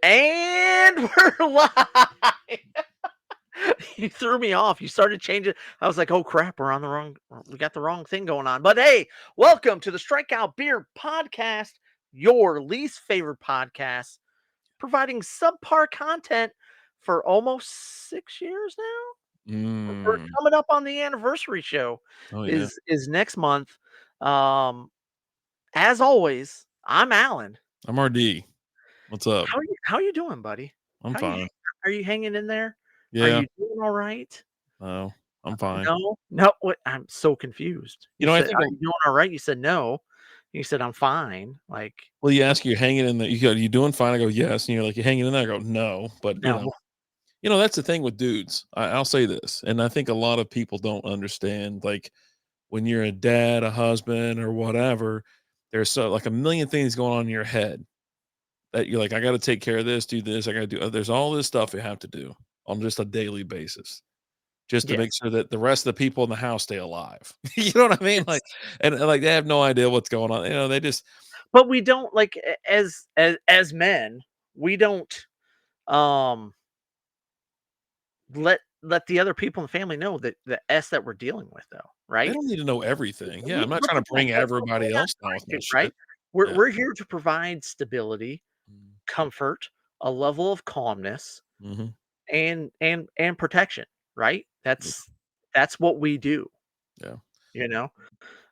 And we're live. You threw me off. You started changing. I was like, "Oh crap, we got the wrong thing going on." But hey, welcome to the Strikeout Beer Podcast, your least favorite podcast, providing subpar content for almost 6 years now. We're Mm. coming up on the anniversary show Oh, yeah. is next month. Um, as always, I'm Alan. I'm RD. What's up? How you doing, buddy? I'm How you fine. are you hanging in there? Are Yeah. you doing all right? No, I'm fine. No? No, what? I'm so confused. You You know, I said, think "Are you doing all right?" You said, "No." You said, "I'm fine." Like, well, you what? ask, you're hanging in there. You go, "You doing fine?" I go, "Yes." And you're like, "You hanging in there?" I go, "No." But, No. that's the thing with dudes. I'll say this, and I think a lot of people don't understand, like, when you're a dad, a husband, or whatever, there's like a million things going on in your head that you're like, "I gotta take care of this, do this, I gotta do" there's all this stuff you have to do on just a daily basis. Just to make Yes. sure that the rest of the people in the house stay alive. You know what I mean? It's Like, they have no idea what's going on. They just but we don't like as men, we don't, um, let the other people in the family know that the S that we're dealing with though, they right? don't need to know everything. Yeah, We I'm not But trying to bring we're everybody not else down with trying my to, right? shit. We're Yeah. we're here to provide stability, Mm. comfort, a level of calmness, Mhm. and protection, right? Yeah, That's what we do, yeah. you know?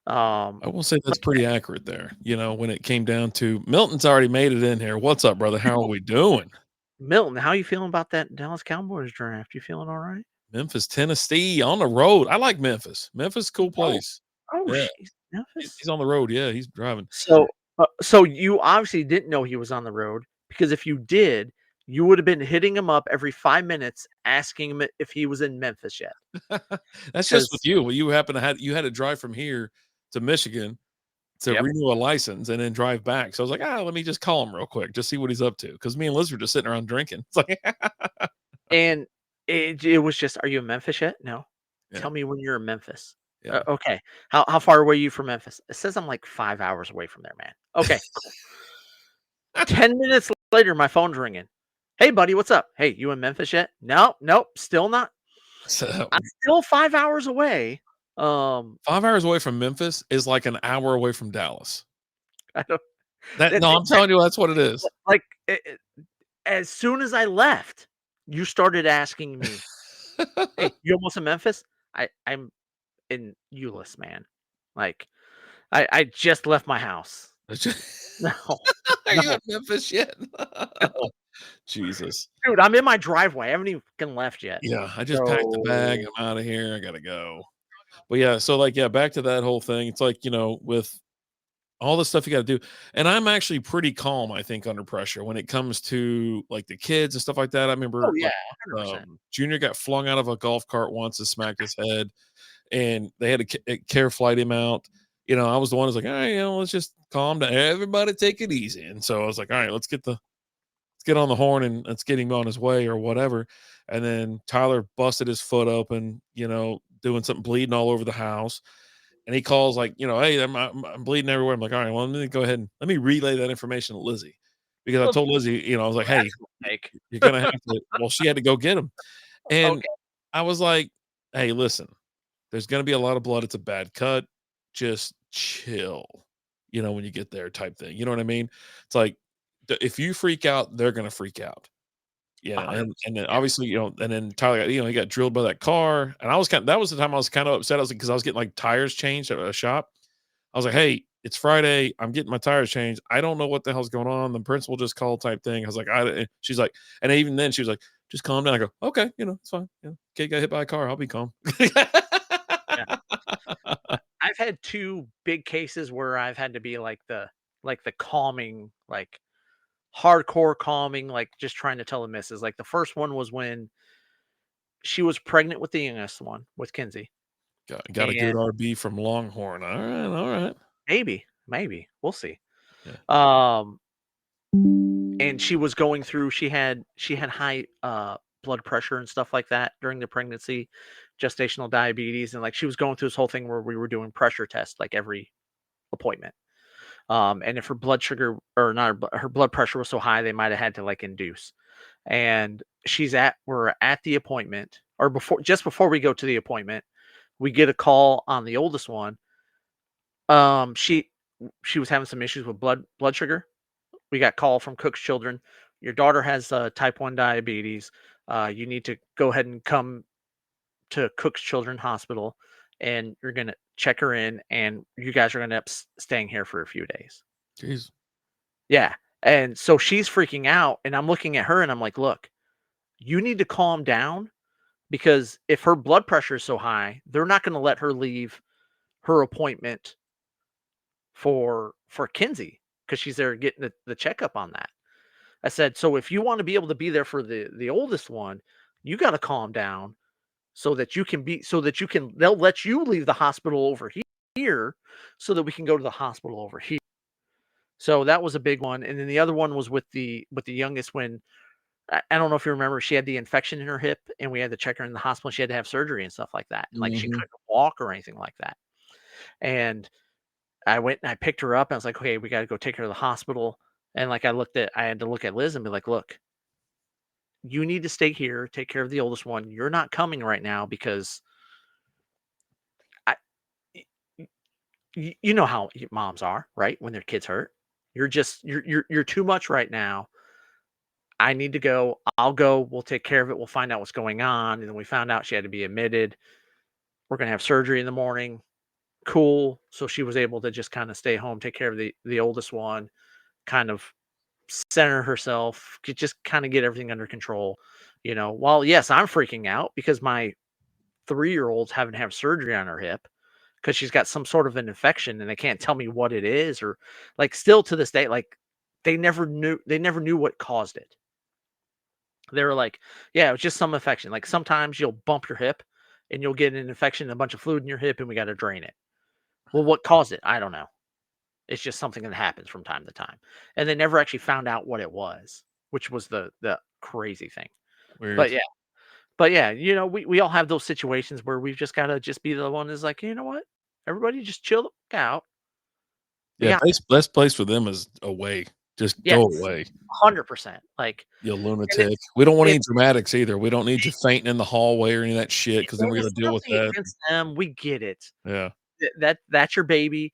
Um, I will say but that's pretty accurate there, when it came down to Milton's already made it in here. "What's up, brother? How are we doing?" Milton, how you feeling about that Dallas Cowboys draft? You feeling all right? Memphis, Tennessee, on the road. I like Memphis. Memphis, cool Oh, place. oh, Yeah. she's He's Memphis. on the road. Yeah, he's driving. So you obviously didn't know he was on the road because if you did, you would have been hitting him up every 5 minutes asking him if he was in Memphis yet. That's just with Because you. Well, you had to drive from here to Michigan to yep, renew a license and then drive back. So I was like, let me just call him real quick, just see what he's up to. Because me and Liz were just sitting around drinking. It's like, and it was just, "Are you in Memphis yet?" "No." yeah, "Tell me when you're in Memphis." yeah. Okay. How far away are you from Memphis?" "It says I'm like 5 hours away from there, man." "Okay, cool." 10 minutes later, my phone's ringing. "Hey, buddy, what's up?" "Hey, you in Memphis yet?" "No, nope, still not. So I'm still 5 hours away." Um, 5 hours away from Memphis is like an hour away from Dallas. I don't That that no, that I'm telling you, that's what it is. like, as soon as I left, you started asking me, "Hey, you almost in Memphis?" I'm in Euless, man. Like, I just left my house. No, Are you no, in Memphis yet? no. Jesus. Dude, I'm in my driveway. I haven't even left yet. Yeah, I just packed the bag. So I'm out of here. I gotta go. But yeah, so like, yeah, back to that whole thing. It's like, with all the stuff you gotta do. And I'm actually pretty calm, I think, under pressure when it comes to like the kids and stuff like that. I oh, remember yeah, like 100%. Junior got flung out of a golf cart once and smacked his head, and they had to care flight him out. I was the one who's like, all right, let's just calm down. Everybody take it easy. And so I was like, all right, let's get on the horn and let's get him on his way or whatever. And then Tyler busted his foot open, doing something bleeding all over the house. And he calls like, hey, I'm bleeding everywhere. I'm like, all right, well, let me go ahead and let me relay that information to Lizzie. Because I Well, told Lizzie, I was like, that's hey, a mistake. you're going to have to, well, she had to go get him. And Okay, I was like, hey, listen, there's going to be a lot of blood. It's a bad cut. Just chill, when you get there type thing. You know what I mean? It's like, if you freak out, they're going to freak out. Yeah, and 100%, then yeah. obviously, and then Tyler got, he got drilled by that car, and that was the time I was kind of upset. I was like, because I was getting like tires changed at a shop. I was like, hey, it's Friday. I'm getting my tires changed. I don't know what the hell's going on. The principal just called type thing. I was like, she's like, and even then she was like, just calm down. I go, okay, it's fine. Yeah, kid got hit by a car. I'll be calm. Yeah. I've had 2 big cases where I've had to be like the calming, like, hardcore calming, like, just trying to tell the missus. Like, the first one was when she was pregnant with the youngest one, with Kinsey, Got a good and RB from Longhorn. All right, all right. maybe, we'll see. Yeah. Um, and she was going through she had high, blood pressure and stuff like that during the pregnancy, gestational diabetes, and, like, she was going through this whole thing where we were doing pressure tests, like, every appointment. And if her blood sugar or not, her blood pressure was so high, they might have had to like induce. And we're at the appointment, or just before we go to the appointment, we get a call on the oldest one. Um, she she was having some issues with blood sugar. We got call from Cook's Children. Your daughter has type 1 diabetes. You need to go ahead and come to Cook's Children Hospital, and you're gonna check her in, and you guys are gonna end up staying here for a few days. Jeez. Yeah. And so she's freaking out, and I'm looking at her and I'm like, look, you need to calm down, because if her blood pressure is so high, they're not going to let her leave her appointment for Kinsey, because she's there getting the checkup on that. I said, so if you want to be able to be there for the oldest one, you got to calm down, so that you can they'll let you leave the hospital over here so that we can go to the hospital over here. So that was a big one. And then the other one was with the youngest, when I don't know if you remember, she had the infection in her hip, and we had to check her in the hospital. She had to have surgery and stuff like that. And like, she Mhm. couldn't walk or anything like that. And I went and I picked her up, and I was like, okay, we got to go take her to the hospital. And like, I had to look at Liz and be like, look, you need to stay here, take care of the oldest one. You're not coming right now because I, you know how moms are, right? When their kids hurt, you're too much right now. I need to go. I'll go. We'll take care of it. We'll find out what's going on. And then we found out she had to be admitted. We're gonna have surgery in the morning. Cool. So she was able to just kind of stay home, take care of the oldest one, kind of center herself, just kind of get everything under control. While yes, I'm freaking out because my 3-year-old's having to have surgery on her hip because she's got some sort of an infection, and they can't tell me what it is, or like, still to this day, like, they never knew what caused it. They were like, yeah, it was just some infection. Like, sometimes you'll bump your hip and you'll get an infection and a bunch of fluid in your hip, and we got to drain it. Well, what caused it? I don't know. It's just something that happens from time to time. And they never actually found out what it was, which was the crazy thing. Weird. But yeah, but yeah, we all have those situations where we've just got to just be the one that's like, you know what? Everybody just chill the fuck out. We Yeah, got this. best place for them is away. Just go Yes, away, 100%. Like, you and lunatic. We don't want any it's dramatics either. We don't need you fainting in the hallway or any of that shit, because then and we gotta it's deal with nothing that. against them. We get it. Yeah. That's your baby.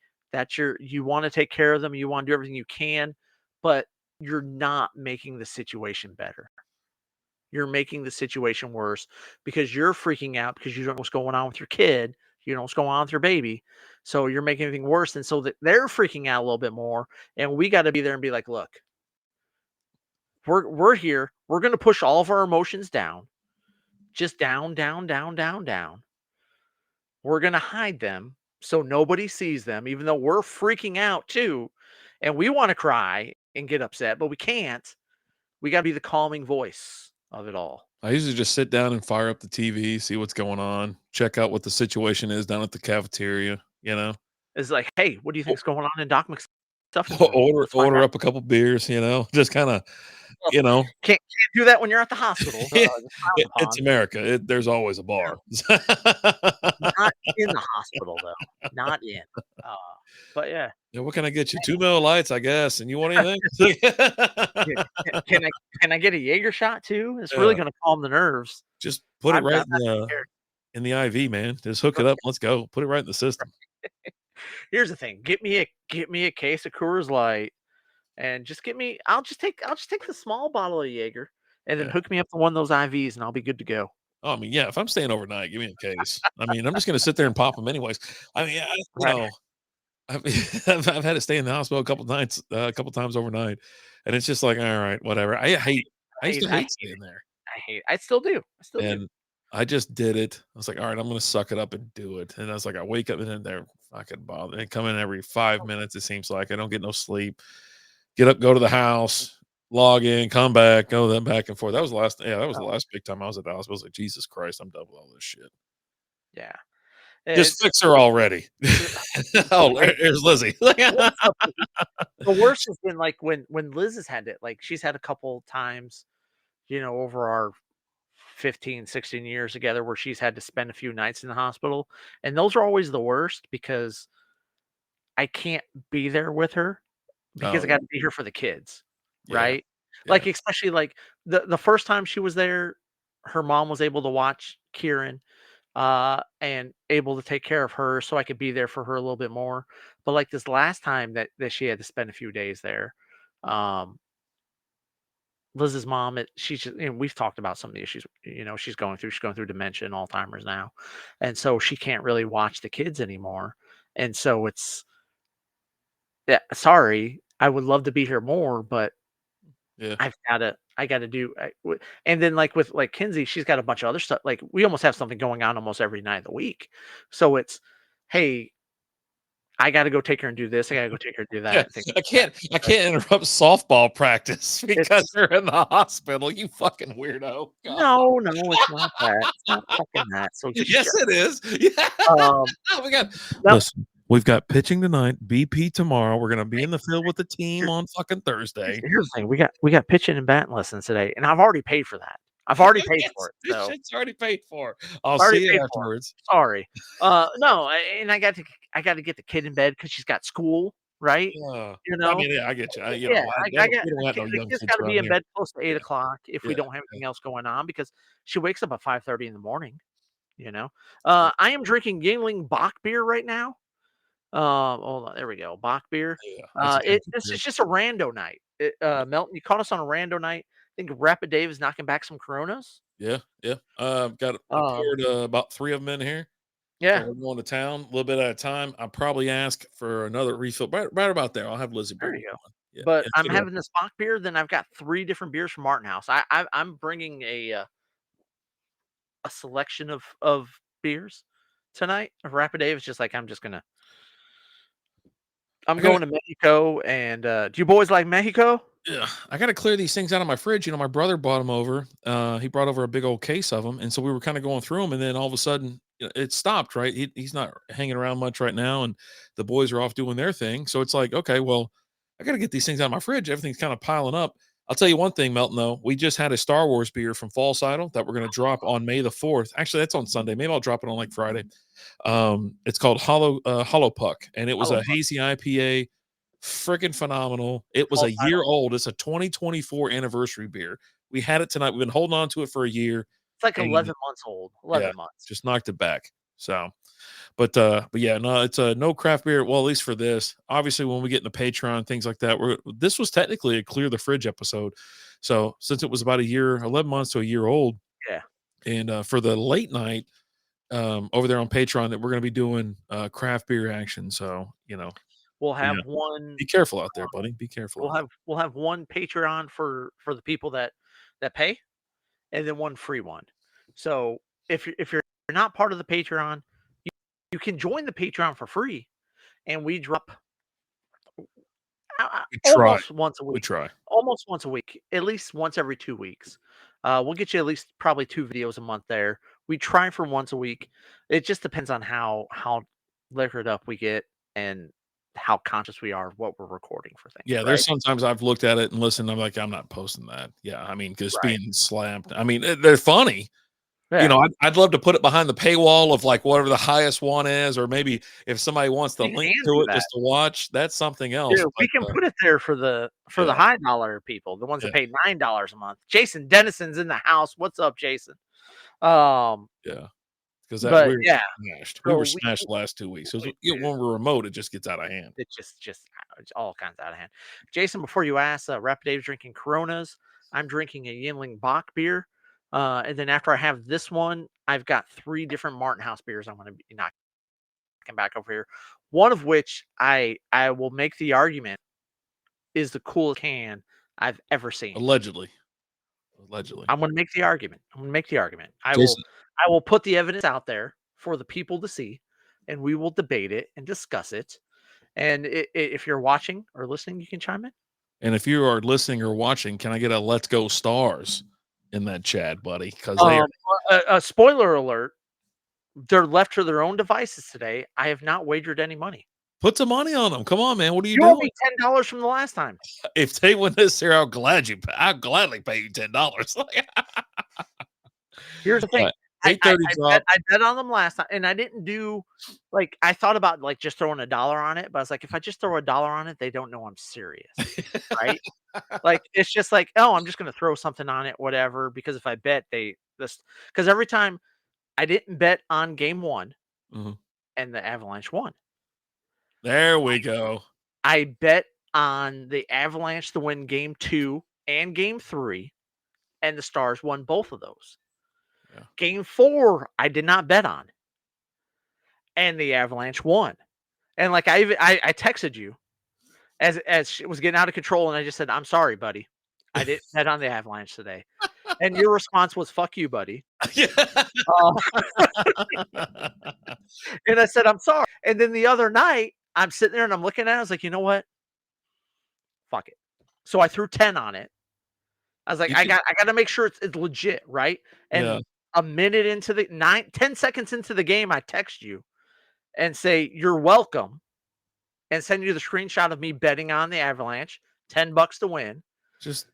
You want to take care of them. You want to do everything you can, but you're not making the situation better. You're making the situation worse because you're freaking out because you don't know what's going on with your kid. You know what's going on with your baby. So you're making everything worse. And so that they're freaking out a little bit more. And we got to be there and be like, look, we're here. We're going to push all of our emotions down, just down, down, down, down, down. We're going to hide them so nobody sees them, even though we're freaking out too. And we want to cry and get upset, but we can't. We got to be the calming voice of it all. I usually just sit down and fire up the TV, see what's going on, check out what the situation is down at the cafeteria, you know? It's like, hey, what do you O think's going on in Doc McStuffins' room? order Let's find order out. up a couple beers, just kinda, Well, you know? can't do that when you're at the hospital. It's frowned It's upon. America. There's always a Yeah, bar. not in the hospital though. Not in. Uh, but yeah, Yeah, what can I get you? 2 Miller Lights, I guess, and you want anything? yeah. Can I get a Jaeger shot too? It's really Yeah, gonna calm the nerves. just put it I'm right not scared. in the IV, man. Just hook it up, let's go. Put it right in the system. Here's the thing. Get me a case of Coors Light, and just get me. I'll just take the small bottle of Jaeger, and then Yeah. hook me up to one of those IVs, and I'll be good to go. Oh, I mean, yeah, if I'm staying overnight, give me a case. I mean, I'm just gonna sit there and pop them anyways. I mean, Right. I've I've had to stay in the hospital a couple nights, a couple times overnight, and it's just like, all right, whatever. I used to I hate hate it. staying there, I hate it. I still do. I still do. and I just did it. I was like, all right, I'm gonna suck it up and do it. And I was like, I wake up and then they're fucking bother. They come in every 5 minutes. It seems like I don't get no sleep. Get up, go to the house, log in, come back, go then back and forth. That was the last. Yeah, that was the Oh, last big time I was at the hospital. I was like, Jesus Christ, I'm done with all this shit. yeah. Just It's fix her already. Oh, right. here's Lizzie. Well, the worst has been like when Liz has had it. Like, she's had a couple times, over our 15, 16 years together, where she's had to spend a few nights in the hospital. And those are always the worst because I can't be there with her because Oh, I gotta be here for the kids, yeah, right? yeah, Like, especially, like, the first time she was there, her mom was able to watch Kieran, and able to take care of her so I could be there for her a little bit more. But, like, this last time that she had to spend a few days there, um, Liz's mom, she's just, we've talked about some of the issues, she's going through. She's going through dementia and Alzheimer's now, and so she can't really watch the kids anymore, and so it's yeah, sorry, I would love to be here more, but yeah. I gotta do and then, like, with, like, Kinsey, she's got a bunch of other stuff, like, we almost have something going on almost every night of the week. So it's, "Hey, I gotta go take her and do this, I gotta go take her and do Yeah, that," and things I like that, can't I right? can't interrupt softball practice because It's they're in the hospital, you fucking weirdo. God. no, it's not that, it's not fucking that, so just Yes, shut it is. Yeah. um, We got no, listen, we've got pitching tonight, BP tomorrow, we're gonna be hey, in the field with the team here on fucking Thursday. here's the thing, we got pitching and batting lessons today, and I've already paid for that. I've already paid for Yes, it, this so shit's already paid for. I'll already see you paid for. afterwards. Sorry. No, and I got to get the kid in bed because she's got school, right? Yeah. You I know? mean, yeah, I get you. Yeah, I got We don't got no the young kid's kids gotta be around in here. bed close to Yeah, 8 o'clock if we yeah, don't have yeah. anything else going on because she wakes up at 5:30 in the morning, you know? Yeah, I am drinking Yingling Bock beer right now. Hold on, there we go, Bock beer. yeah, that's a good This is beer. just a rando night. Melton, you caught us on a rando night. I think Rapid Dave is knocking back some Coronas. Yeah, yeah. I Um, poured, about 3 of them in here. So yeah, we're going to town a little bit at a time. I'll probably ask for another refill right about there. I'll have Lizzie there bring me you go. one. Yeah, But yeah, I'm take it having this Bock beer, then I've got 3 different beers from Martin House. I'm bringing a selection of beers tonight. Rapid Dave is just like, I'm I gotta going to Mexico, and, do you boys like Mexico? yeah, I gotta clear these things out of my fridge. My brother brought them over. He brought over a big old case of them, and so we were kinda going through them, and then all of a sudden, it stopped, right? He's not hanging around much right now, and the boys are off doing their thing. So it's like, okay, well, I gotta get these things out of my fridge. Everything's kinda piling up. I'll tell you one thing, Melton, though. We just had a Star Wars beer from Fall Sidle that we're gonna drop on May the 4th. Actually, that's on Sunday. Maybe I'll drop it on, like, Friday. It's called Hollow Puck, and it was a Jalapenos, hazy IPA, freaking phenomenal. It was fall a cider. year old. It's a 2024 anniversary beer. We had it tonight. We've been holding on to it for a year, It's like and 11 months old, yeah, 11 months. just knocked it back. So, but yeah, no, it's a no craft beer. Well, at least for this. Obviously, when we get into Patreon things like that, this was technically a clear the fridge episode. So since it was about a year, 11 months to a year old, Yeah. and for the late night over there on Patreon, that we're going to be doing craft beer action. So We'll yeah, have one be careful out there, buddy. Be careful out there. we'll have one Patreon for the people that pay, and then one free one. So, if you're not part of the Patreon, you can join the Patreon for free, and we drop We try. almost once a We week. try. Almost once a week, at least once every 2 weeks. We'll get you at least probably 2 videos a month there. We try for once a week. It just depends on how liquored up we get and how conscious we are of what we're recording for things, Yeah, there's right? sometimes I've looked at it and listened, I'm like, "I'm not posting that." Yeah, I mean, because Right. being slapped, I mean, they're funny. Yeah. I'd love to put it behind the paywall of, like, whatever the highest one is, or maybe if somebody wants to We link can to do it that. just to watch, that's something else, Yeah, but, we can put it there for the yeah, high dollar people, the ones yeah, that pay $9 a month. Jason Dennison's in the house. What's up, Jason? Um, yeah, because that but we were yeah, smashed. We so were smashed the last 2 weeks. 'Cause, dude, when we're remote, it just gets out of hand. it's it's all kinds out of hand. Jason, before you ask, Rapid Dave's drinking Coronas. I'm drinking a Yingling Bock beer. And then after I have this one, I've got 3 different Martin House beers I'm gonna be knocking back over here. One of which I will make the argument is the coolest can I've ever seen. Allegedly. Allegedly. I'm gonna make the argument. I'm gonna make the argument. Jason I will put the evidence out there for the people to see, and we will debate it and discuss it. And if you're watching or listening, you can chime in. and if you are listening or watching, can I get a "Let's go Stars" in that chat, buddy? Because they are A spoiler alert: they're left to their own devices today. I have not wagered any money. put some money on them. Come on, man. What are you You owe doing? me $10 from the last time. If they win this here, I'll gladly pay you $10. Here's the thing: What? 8:30 drop. I bet on them last time, and I didn't do like I thought about like just throwing $1 on it, but I was like, if I just throw $1 on it, they don't know I'm serious, right? Like it's just like, oh, I'm just gonna throw something on it, whatever. Because if I bet this, because every time I didn't bet on game one Mhm. and the Avalanche won. There we go. I bet on the Avalanche to win game two and game three, and the Stars won both of those. Yeah. Game four, I did not bet on, and the Avalanche won. And like I texted you as it was getting out of control, and I just said, "I'm sorry, buddy. I didn't bet on the Avalanche today." And your response was, "Fuck you, buddy." Yeah. Uh, and I said, "I'm sorry." And then the other night, I'm sitting there and I'm looking at it. I was like, you know what? Fuck it. So I threw 10 on it. I was like, You could I got to make sure it's legit, right? yeah. And a minute into the 10 seconds into the game, I text you and say, "You're welcome," and send you the screenshot of me betting on the Avalanche, $10 to win. Just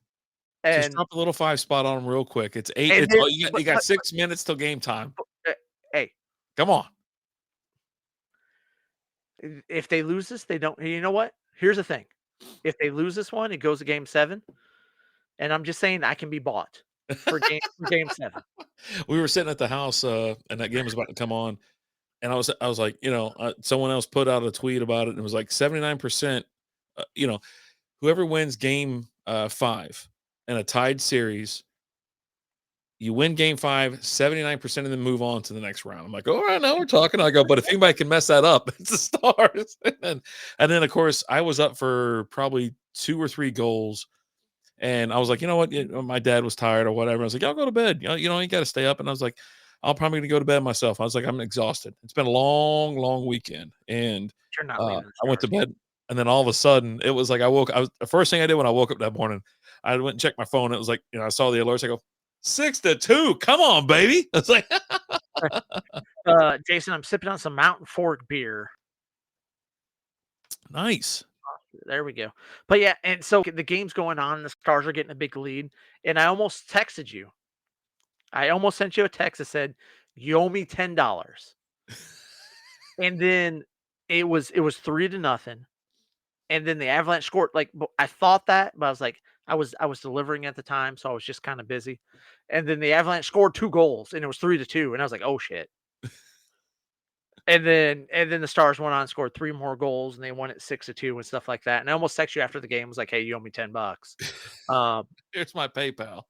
just And drop a little 5 spot on them real quick. It's 8 and it's then, all you got 6 minutes till game time. uh, hey, Come on. if they lose this, they don't. You know what? Here's the thing: if they lose this one, it goes to game seven, and I'm just saying I can be bought for game seven. We were sitting at the house, and that game was about to come on, and I was like, someone else put out a tweet about it, and it was like 79%, whoever wins game, 5 in a tied series, you win game 5, 79% of them move on to the next round. I'm like, "All right, now we're talking." I go, "But if anybody can mess that up, it's the Stars." And then, of course, I was up for probably 2 or 3 goals, and I was like, "You know what?" My dad was tired or whatever. I was like, "I'll go to bed. You got to stay up." And I was like, "I'm probably gonna go to bed myself." I was like, "I'm exhausted. It's been a long, long weekend." And You're not leaving the I went to Stars game. bed, and then all of a sudden, it was like I was the first thing I did when I woke up that morning, I went and checked my phone. It was like, I saw the alerts. I go, 6-2. Come on, baby. It's like, Jason, I'm sipping on some Mountain Fort beer. nice. There we go. But yeah, and so the game's going on. The Stars are getting a big lead, and I almost texted you. I almost sent you a text that said, "You owe me $10." And then it was 3-0. And then the Avalanche scored. Like I thought that, but I was like, I was delivering at the time, so I was just kind of busy. And then the Avalanche scored 2 goals, and it was 3-2. And I was like, oh shit. And then the Stars went on and scored 3 more goals, and they won it 6-2 and stuff like that. And I almost texted you after the game, was like, hey, you owe me $10. Um, Here's my PayPal.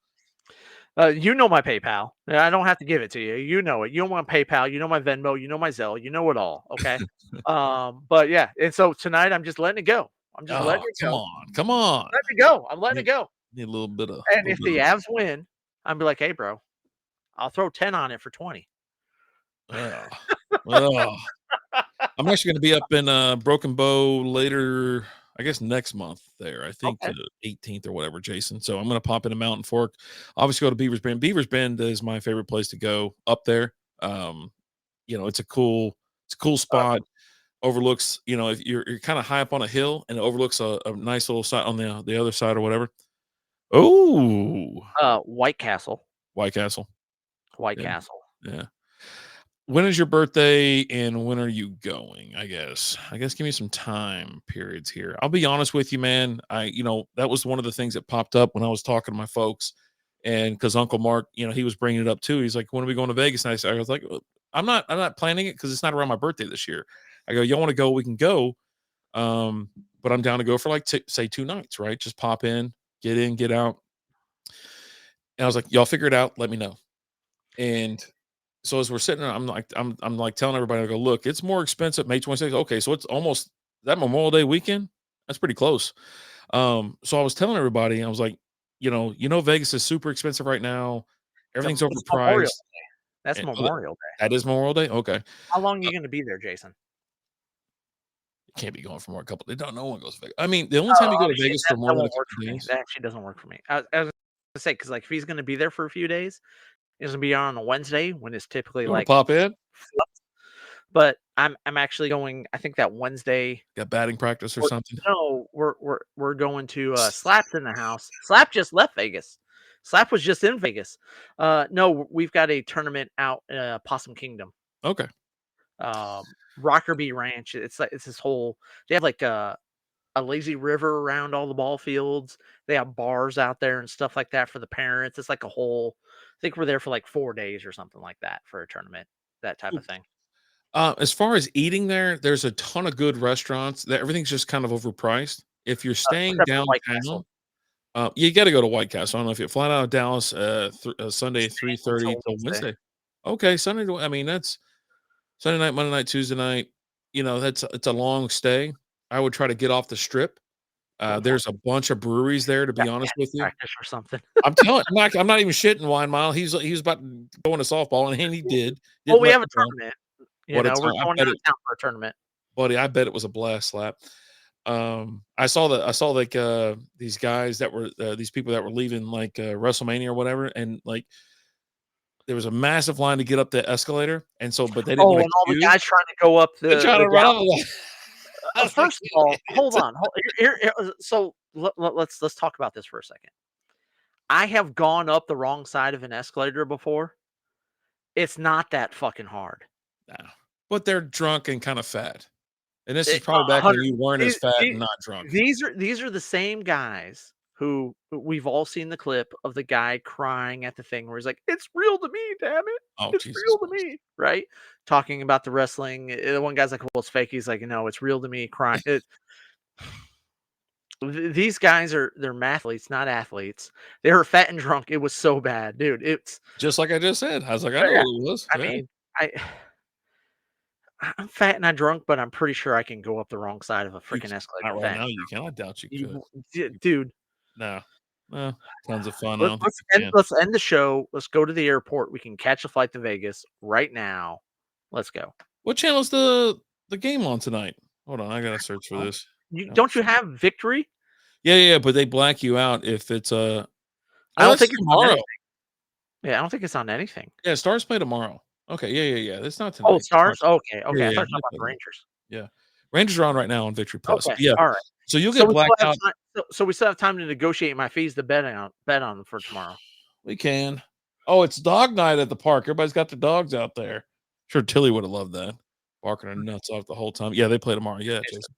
you know my PayPal. I don't have to give it to you. You know it. You know my PayPal. You know my Venmo. You know my Zelle. You know it all. Okay. But yeah, and so tonight I'm just letting it go. I'm just letting Oh, it come go. on. Come on. Letting it go. I'm letting it Need, go. need a little bit of, And if the Avs win, I'm be like, hey, bro, I'll throw 10 on it for 20. oh, oh. I'm actually going to be up in Broken Bow later, I guess next month there. I think Okay. 18th or whatever, Jason. So I'm going to pop into Mountain Fork. Obviously, go to Beavers Bend. Beavers Bend is my favorite place to go up there. It's a cool spot. Overlooks, if you're kind of high up on a hill, and it overlooks a nice little side on the other side or whatever. Oh, White Castle. White Castle. White Yeah, Castle. yeah. When is your birthday and when are you going? I guess give me some time periods here. I'll be honest with you, man. That was one of the things that popped up when I was talking to my folks. And because Uncle Mark, he was bringing it up too. He's like, when are we going to Vegas? And I was like, "Well, I'm not planning it because it's not around my birthday this year." I go, "Y'all want to go? We can go. But I'm down to go for like, say 2 nights, right? Just pop in, get out." And I was like, "Y'all figure it out. Let me know." And so as we're sitting there, I'm like telling everybody, I go, "Look, it's more expensive May 26th." Okay, so it's almost that Memorial Day weekend. That's pretty close. So I was telling everybody, I was like, Vegas is super expensive right now. Everything's It's Memorial overpriced. Day. That's And Memorial Day. that is Memorial Day. Okay, How long are you going to be there, Jason? can't be going for more a couple. They don't. No one goes to Vegas. I mean, the only time you go to Vegas for more That than a won't work couple for me. days. That actually doesn't work for me. I was gonna say because like if he's going to be there for a few days, he's going to be on a Wednesday when it's typically You want to like. pop in? But I'm actually going. I think that Wednesday. Got batting practice or something? No, we're going to Slap's in the house. Slap just left Vegas, Slap was just in Vegas. No, we've got a tournament out, Possum Kingdom. Okay. Rockerbie Ranch. It's like it's this whole. They have like a lazy river around all the ball fields. They have bars out there and stuff like that for the parents. It's like a whole. I think we're there for like 4 days or something like that for a tournament. That type of thing. As far as eating there, there's a ton of good restaurants. That everything's just kind of overpriced. If you're staying Except for White Castle. downtown, you got to go to White Castle. I don't know if you fly out of Dallas, Sunday Staying 3:30 until till Wednesday. Wednesday. Okay, Sunday. I mean, that's Sunday night, Monday night, Tuesday night. You know, it's a long stay. I would try to get off the strip. Oh my There's a bunch of breweries there, to god, be honest batting with you. practice or something. I'm not even shitting Wine Mile. He was about to go into softball, and he Well, didn't we let have a me down. tournament. What a We're time! I going bet it, downtown for a tournament. buddy. I bet it was a blast slap. I saw like these guys that were these people that were leaving like WrestleMania or whatever, and like there was a massive line to get up the escalator, and so but they didn't Oh, want to and all the queue. guys trying to go up They're trying the to run up. gallery. I was like, First of all, hold "It's-" on. So let's talk about this for a second. I have gone up the wrong side of an escalator before. It's not that fucking hard. nah. But they're drunk and kind of fat. And this is It, probably back when 100. you weren't as These, fat and these, not drunk. these are the same guys who we've all seen the clip of the guy crying at the thing where he's like, "It's real to me, damn it, Oh, it's Jesus real to Christ. me," right? Talking about the wrestling. The one guy's like, "Well, it's fake." He's like, "No, it's real to me." Crying. These guys they're mathletes, not athletes. They were fat and drunk. It was so bad, dude. It's Just like I just said. I was like, I know yeah. what it was. I Yeah. mean, I I'm fat and not drunk, but I'm pretty sure I can go up the wrong side of a You freaking not escalator right fat. now, you can. I doubt you could. Dude. No. No. Tons of fun. I don't think Let's you end can. let's end the show. Let's go to the airport. We can catch a flight to Vegas right now. Let's go. What channel's the game on tonight? Hold on, I gotta search for Oh, this. you Oh, don't you have Victory? yeah, yeah, yeah, but they black you out if it's I oh, don't that's think it's on tomorrow. anything. Yeah, I don't think it's on anything. Yeah, Stars play tomorrow. Okay, yeah, yeah, yeah. It's not Oh, tonight. It's not Stars? Okay, yeah, okay. I yeah, thought yeah, you were they talking about play the tomorrow. Rangers. Yeah. Rangers are on right now on Victory Plus. Okay, But yeah. alright. So you'll So get we still blacked have out. time so we still have time to negotiate my fees to bet on for tomorrow. We can. Oh, it's dog night at the park. Everybody's got their dogs out there. Sure, Tilly would have loved that. Barking her nuts off the whole time. Yeah, they play tomorrow. Yeah, Okay, so Jason.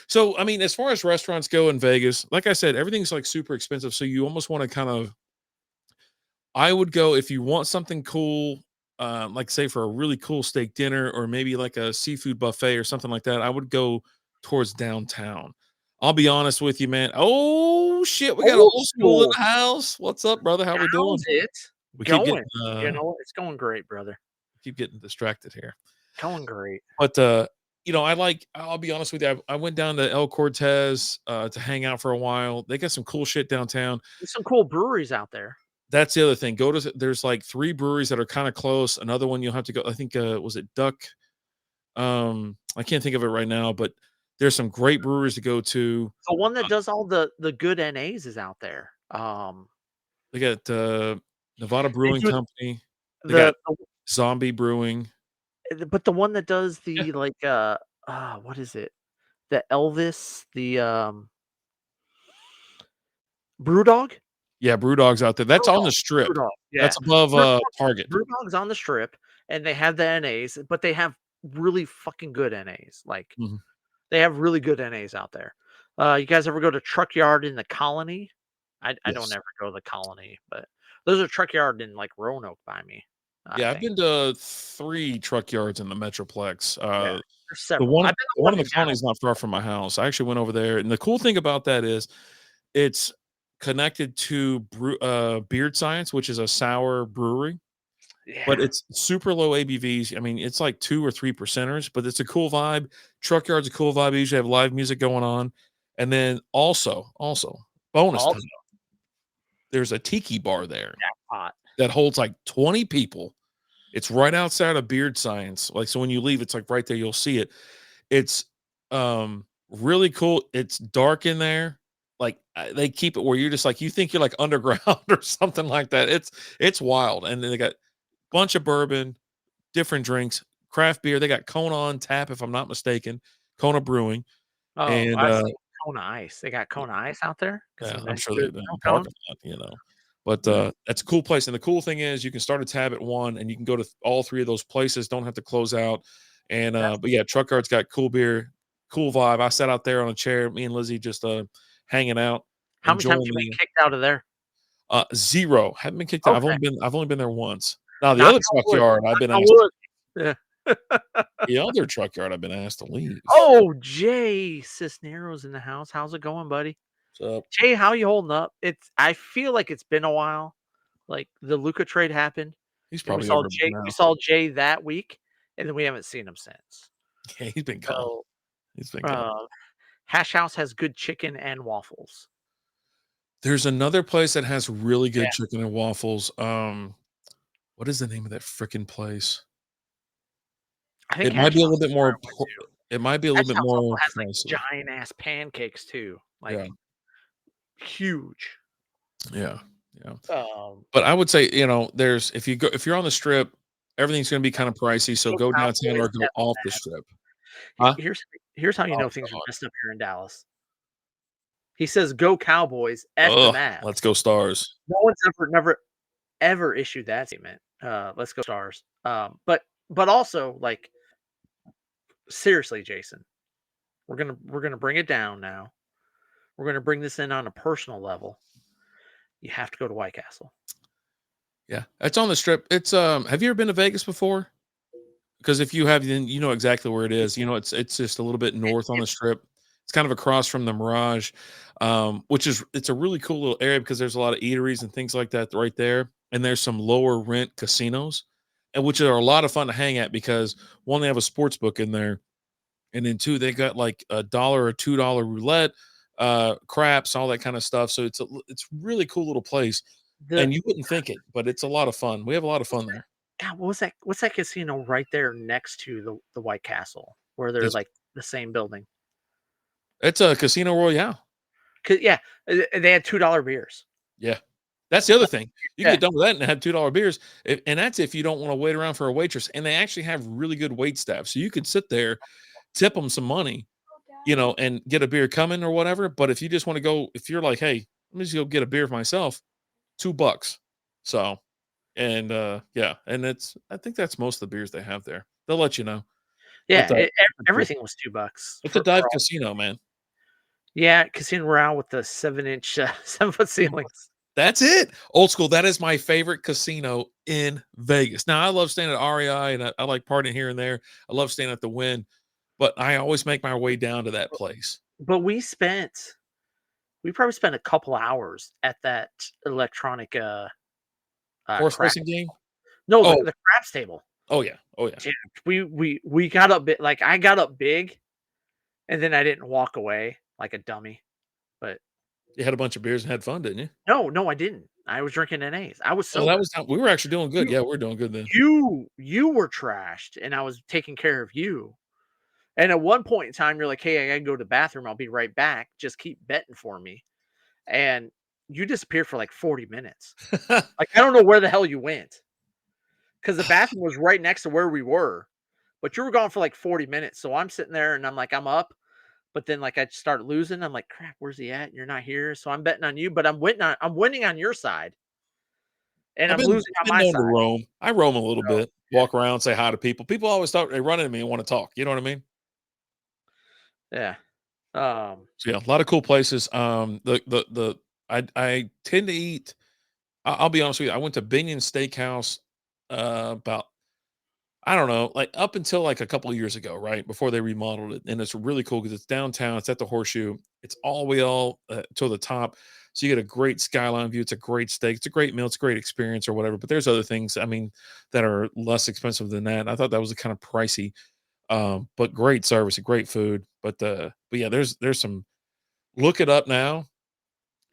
So, I mean, as far as restaurants go in Vegas, like I said, everything's like super expensive. So you almost want to kind of, I would go if you want something cool, like say for a really cool steak dinner or maybe like a seafood buffet or something like that. I would go towards downtown. I'll be honest with you, man. Oh shit, we got old old school in school. the house. What's up, brother? How we How's doing? it We keep getting going? You know, it's going great, brother. distracted here. Going great. But I'll be honest with you, I went down to El Cortez to hang out for a while. They got some cool shit downtown. There's some cool breweries out there. That's the other thing. There's like 3 breweries that are kind of close. Another one you'll have to go. I think was it Duck? I can't think of it right now, but there's some great breweries to go to. The one that Uh, does all the good NAs is out there. they got Nevada They Brewing do Company. They got the Zombie Brewing. but the one that does Yeah, the, like, what is it? The Elvis, Brewdog? yeah, Brewdog's out there. That's on Brewdog, the strip. Brewdog, yeah. That's above Target. Brewdog's on the strip, and they have the NAs, but they have really fucking good NAs, like, Mhm. they have really good NAs out there. You guys ever go to Truck Yard in the Colony? I don't Yes. ever go to the Colony, but there's a Truck Yard in, like, Roanoke by me, I Yeah, I've think. been to 3 truck yards in the Metroplex. Yeah, there's The several. one I've been the to one one in in the county Dallas. is not far from my house. I actually went over there, and the cool thing about that is it's connected to Beard Science, which is a sour brewery, but Yeah. it's super low ABVs. I mean, it's like 2 or 3 percenters, but it's a cool vibe. Truck yard's a cool vibe. They usually have live music going on. And then also, bonus time, Also there's a tiki bar there hot. that holds like 20 people. It's right outside of Beard Science. Like, so when you leave, it's like right there, you'll see it. It's really cool. It's dark in there. Like they keep it where you're just like you think you're like underground or something like that. It's wild. And then they got a bunch of bourbon, different drinks, craft beer. They got Kona on tap, if I'm not mistaken, Kona Brewing. Oh, And I see Kona Ice. They got Kona Ice out there? 'Cause yeah, you I'm mentioned sure there's they're in snow the cone? parking lot. But Mhm. that's a cool place. And the cool thing is you can start a tab at one and you can go to all three of those places. Don't have to close out. And That's but yeah, Truck Yard's got cool beer, cool vibe. I sat out there on a chair, me and Lizzie just hanging out, how many times enjoying you been the kicked out of there? zero. Haven't been kicked out. Okay. I've only been there once. Now the Knock other on truck wood. yard I've Knock been on asked wood. Yeah. the other truck yard I've been asked to leave. Oh, Jay Cisneros in the house. How's it going, buddy? So Jay, how you holding up? I feel like it's been a while. Like the Luca trade happened, he's and probably over it We now. saw Jay that week, and then we haven't seen him since. Yeah, he's been gone. So, He's been gone. uh, Hash House has good chicken and waffles. There's another place that has really Yeah, good chicken and waffles. What is the name of that freaking place? I think It might Hash be a House little bit is where I more went po to. it might be a little Hash bit House also more has like pricey. giant ass pancakes too, like Yeah, huge. yeah, yeah. Um, But I would say, there's if you're on the strip, everything's gonna be kinda pricey, so Go go downtown or Cowboys. go off the strip. Here Huh? here's how you Oh, know things are God. messed up here in Dallas. He says, "Go Cowboys, F the Ugh, let's Mavs." go Stars. No one's never, ever issued that statement. Let's go Stars. But also, like, seriously, Jason, we're gonna bring it down now. We're gonna bring this in on a personal level. You have to go to White Castle. Yeah, it's on the strip. Have you ever been to Vegas before? Because if you have, then you know exactly where it is. It's just a little bit It, north on the it's strip. It's kind of across from the Mirage, it's a really cool little area because there's a lot of eateries and things like that right there, and there's some lower rent casinos, and which are a lot of fun to hang at because one, they have a sports book in there, and then two, they got like $1 or $2 roulette, craps, all that kind of stuff. So it's really cool little place, the and you wouldn't think it, but it's a lot of fun. We have a lot of what's fun that? there. God, what's that casino right there next to the White Castle where they're It's like the same building? it's a Casino Royale. 'Cause yeah, they had $2 beers. Yeah. That's the other Like, thing. You can yeah, get done with that and have $2 beers, and that's if you don't wanna wait around for a waitress, and they actually have really good wait staff, so you could sit there, tip them some money, and get a beer coming or whatever, but if you just wanna go if you're like, "Hey, let me just go get a beer for myself," $2. So, and, yeah, and I think that's most of the beers they have there. They'll let you know, but, yeah. it's a cool Everything was $2 it's a for dive all. casino, man. Yeah, Casino Royale with the 7-inch, 7-foot ceilings. That's it. Old school. That is my favorite casino in Vegas. Now, I love staying at REI and I like partying here and there. I love staying at the Wynn, but I always make my way down to that place. But we probably spent a couple hours at that electronic, Horse craps racing game? no, Oh, the craps table. oh yeah. Oh yeah. Yeah, we got up big like, I got up big, and then I didn't walk away like a dummy, but You had a bunch of beers and had fun, didn't you? no, no, I didn't. I was drinking NAs. I was Oh, that sober. was we were actually doing good. You Yeah, we were doing good then. you were trashed, and I was taking care of you. And at one point in time, you're like, "Hey, I gotta go to the bathroom. I'll be right back. Just keep betting for me." And you disappeared for like 40 minutes. Like, I don't know where the hell you went because the bathroom was right next to where we were, but you were gone for like 40 minutes. So I'm sitting there and I'm like, I'm up, but then like I start losing. I'm like, crap, where's he at? You're not here. So I'm betting on you, but I'm winning on your side and I'm losing I've on been my known to side. roam. I roam a little So bit, walk around, say hi to people. People always thought they run into me and want to talk. You know what I mean? yeah. So yeah, a lot of cool places. I tend to eat. I'll be honest with you. I went to Binion Steakhouse about I don't know, like up until like a couple of years ago, right before they remodeled it, and it's really cool because it's downtown. It's at the Horseshoe. It's all the way to the top, so you get a great skyline view. It's a great steak. It's a great meal. It's a great experience or whatever. But there's other things. I mean, that are less expensive than that. I thought that was kind of pricey, but great service and great food. But yeah, there's some. Look it up now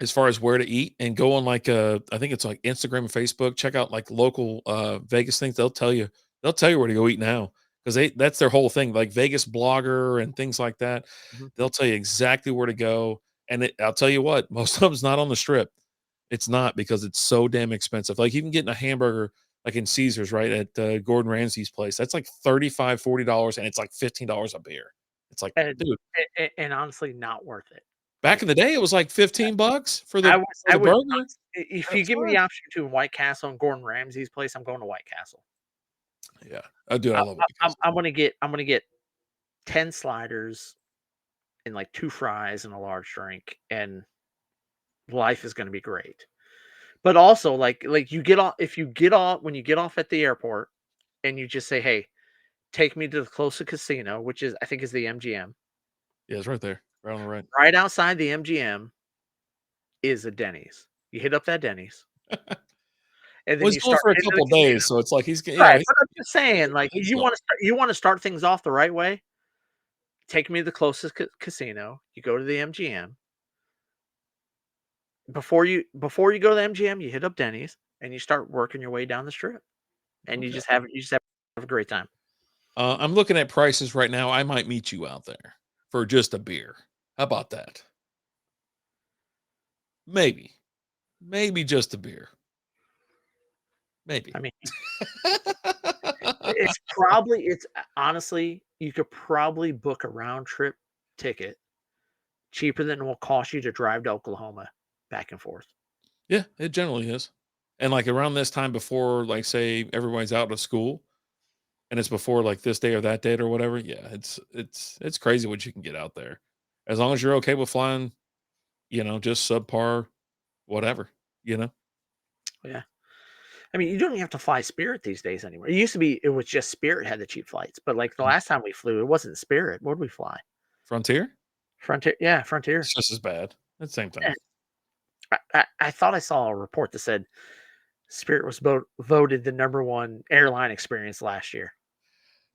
as far as where to eat and go on like I think it's like Instagram and Facebook, check out like local Vegas things. They'll tell you where to go eat now because that's their whole thing, like Vegas blogger and things like that. Mhm. They'll tell you exactly where to go. And I'll tell you what, most of them's not on the strip. It's not because it's so damn expensive. Like even getting a hamburger like in Caesars, right? At Gordon Ramsay's place, that's like $35, $40 and it's like $15 a beer. It's like, And, dude, and honestly, not worth it. back Like, in the day, it was like $15 for I the was for I the would burger. If you That's give me fine. the option between White Castle and Gordon Ramsay's place, I'm going to White Castle. Yeah, I do. I love White I'm Castle. I'm gonna get 10 sliders and like 2 fries and a large drink, and life is gonna be great. But also, like you get off if you get off when you get off at the airport and you just say, "Hey, take me to the closest casino," which is I think is the MGM. Yeah, it's right there, right on the right. Right outside the MGM is a Denny's. You hit up that Denny's, and Well, then he's you going start for a hitting the couple casino. days, so it's like he's Right, he's but I'm just saying, like, heads up. you wanna start things off the right way, take me to the closest casino, you go to the MGM. Before you go to the MGM, you hit up Denny's, and you start working your way down the strip, and Okay. you just have a great time. I'm looking at prices right now. I might meet you out there for just a beer. How about that? Maybe, maybe just a beer. Maybe. I mean, it's honestly, you could probably book a round trip ticket cheaper than it will cost you to drive to Oklahoma back and forth. Yeah, it generally is. And like around this time before, like say everybody's out of school, and it's before like this day or that date or whatever. Yeah, it's crazy what you can get out there, as long as you're okay with flying. Just subpar, whatever. You know, Yeah. I mean, you don't even have to fly Spirit these days anymore. It used to be it was just Spirit had the cheap flights, but, like, the last time we flew, it wasn't Spirit. What did we fly? Frontier. Frontier, yeah, Frontier. It's just as bad at the same Yeah. time. I thought I saw a report that said Spirit was voted the number 1 airline experience last year.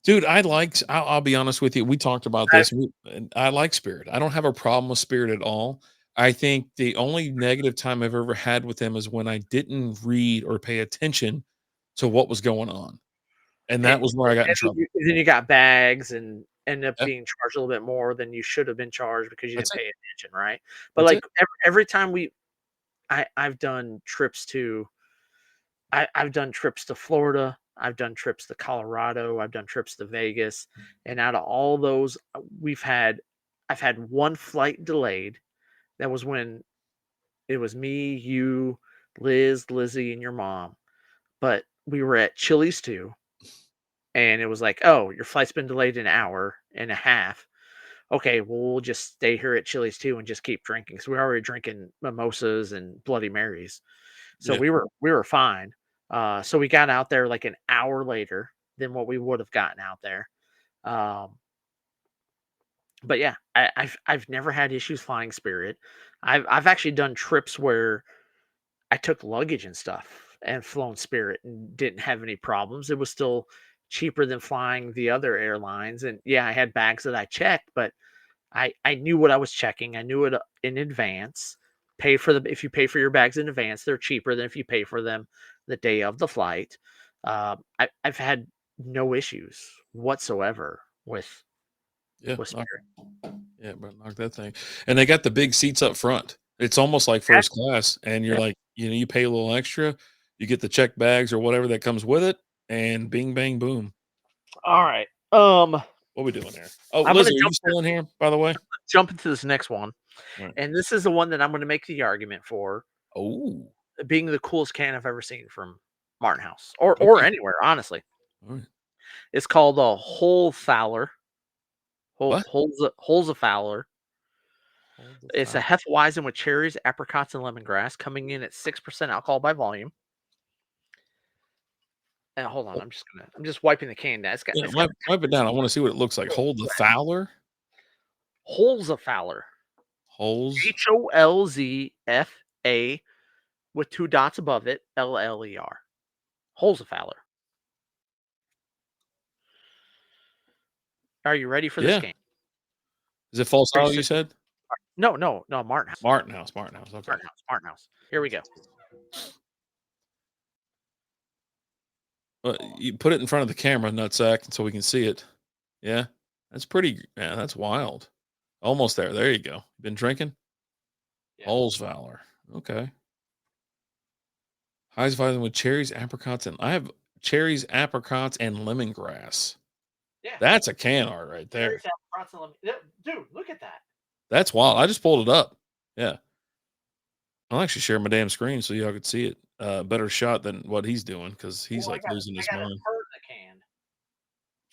Dude, I'll be honest with you, we talked about I this, and I like Spirit. I don't have a problem with Spirit at all. I think the only negative time I've ever had with them is when I didn't read or pay attention to what was going on, and and that was where I got in then trouble. you got bags and end up Yeah, being charged a little bit more than you should have been charged because you that's didn't it, pay attention, right? But, that's like, it. every time I've done trips to I've done trips to Florida, I've done trips to Colorado, I've done trips to Vegas, and out of all those, I've had 1 flight delayed. That was when it was me, you, Liz, Lizzie, and your mom, but we were at Chili's too, and it was like, "Oh, your flight's been delayed an hour and a half. Okay, well, we'll just stay here at Chili's too and just keep drinking." So we're already drinking mimosas and Bloody Marys. So Yeah, we were fine. So we got out there like an hour later than what we would have gotten out there. Um, but yeah, I've never had issues flying Spirit. I've actually done trips where I took luggage and stuff and flown Spirit and didn't have any problems. It was still cheaper than flying the other airlines. And yeah, I had bags that I checked, but I knew what I was checking. I knew it in advance. Pay for the If you pay for your bags in advance, they're cheaper than if you pay for them the day of the flight. I've had no issues whatsoever yeah, with Spirit. yeah, but knock that thing. And they got the big seats up front. It's almost like first Exactly. class, and you're Yeah. like, you pay a little extra, you get the check bags or whatever that comes with it, and bing, bang, boom. All right. What we doing here? Oh, I'm gonna Lizzie, are you still in here, by the way? jump into this next one, All right. and this is the one that I'm gonna make the argument for Oh, being the coolest can I've ever seen from Martin House or okay. anywhere. Honestly, All right. it's called a whole Fowler. What? Holes a Fowler. Hold the It's a foul. Hefeweizen with cherries, apricots, and lemongrass, coming in at 6% alcohol by volume. And hold on, Oh, I'm just wiping the can down. yeah, It's got wipe it down. I want to see what it looks like. Hold the Fowler. Holes of Fowler. Holes. HOLZFA with 2 dots above it, LLER. Holes of Fowler. Are you ready for this Yeah. game? Is it fall Are you style, you said? No, no, no, Martin House. Martin House. Martin House. Okay. Martin House. Martin House. Here we go. You put it in front of the camera, nutsack, so we can see it. Yeah. That's pretty. Yeah, that's wild. Almost there. There you go. Been drinking? Yeah. Holes Fowler. Okay. Heisenweisen with cherries, apricots, and I have cherries, apricots, and lemongrass. Yeah. That's a can art right Cherry there. Fowler. Dude, look at that. That's wild. I just pulled it up. Yeah. I'll actually share my damn screen so y'all could see it. Better shot than what he's doing because he's Oh, like losing I his got a mind. turd in a can.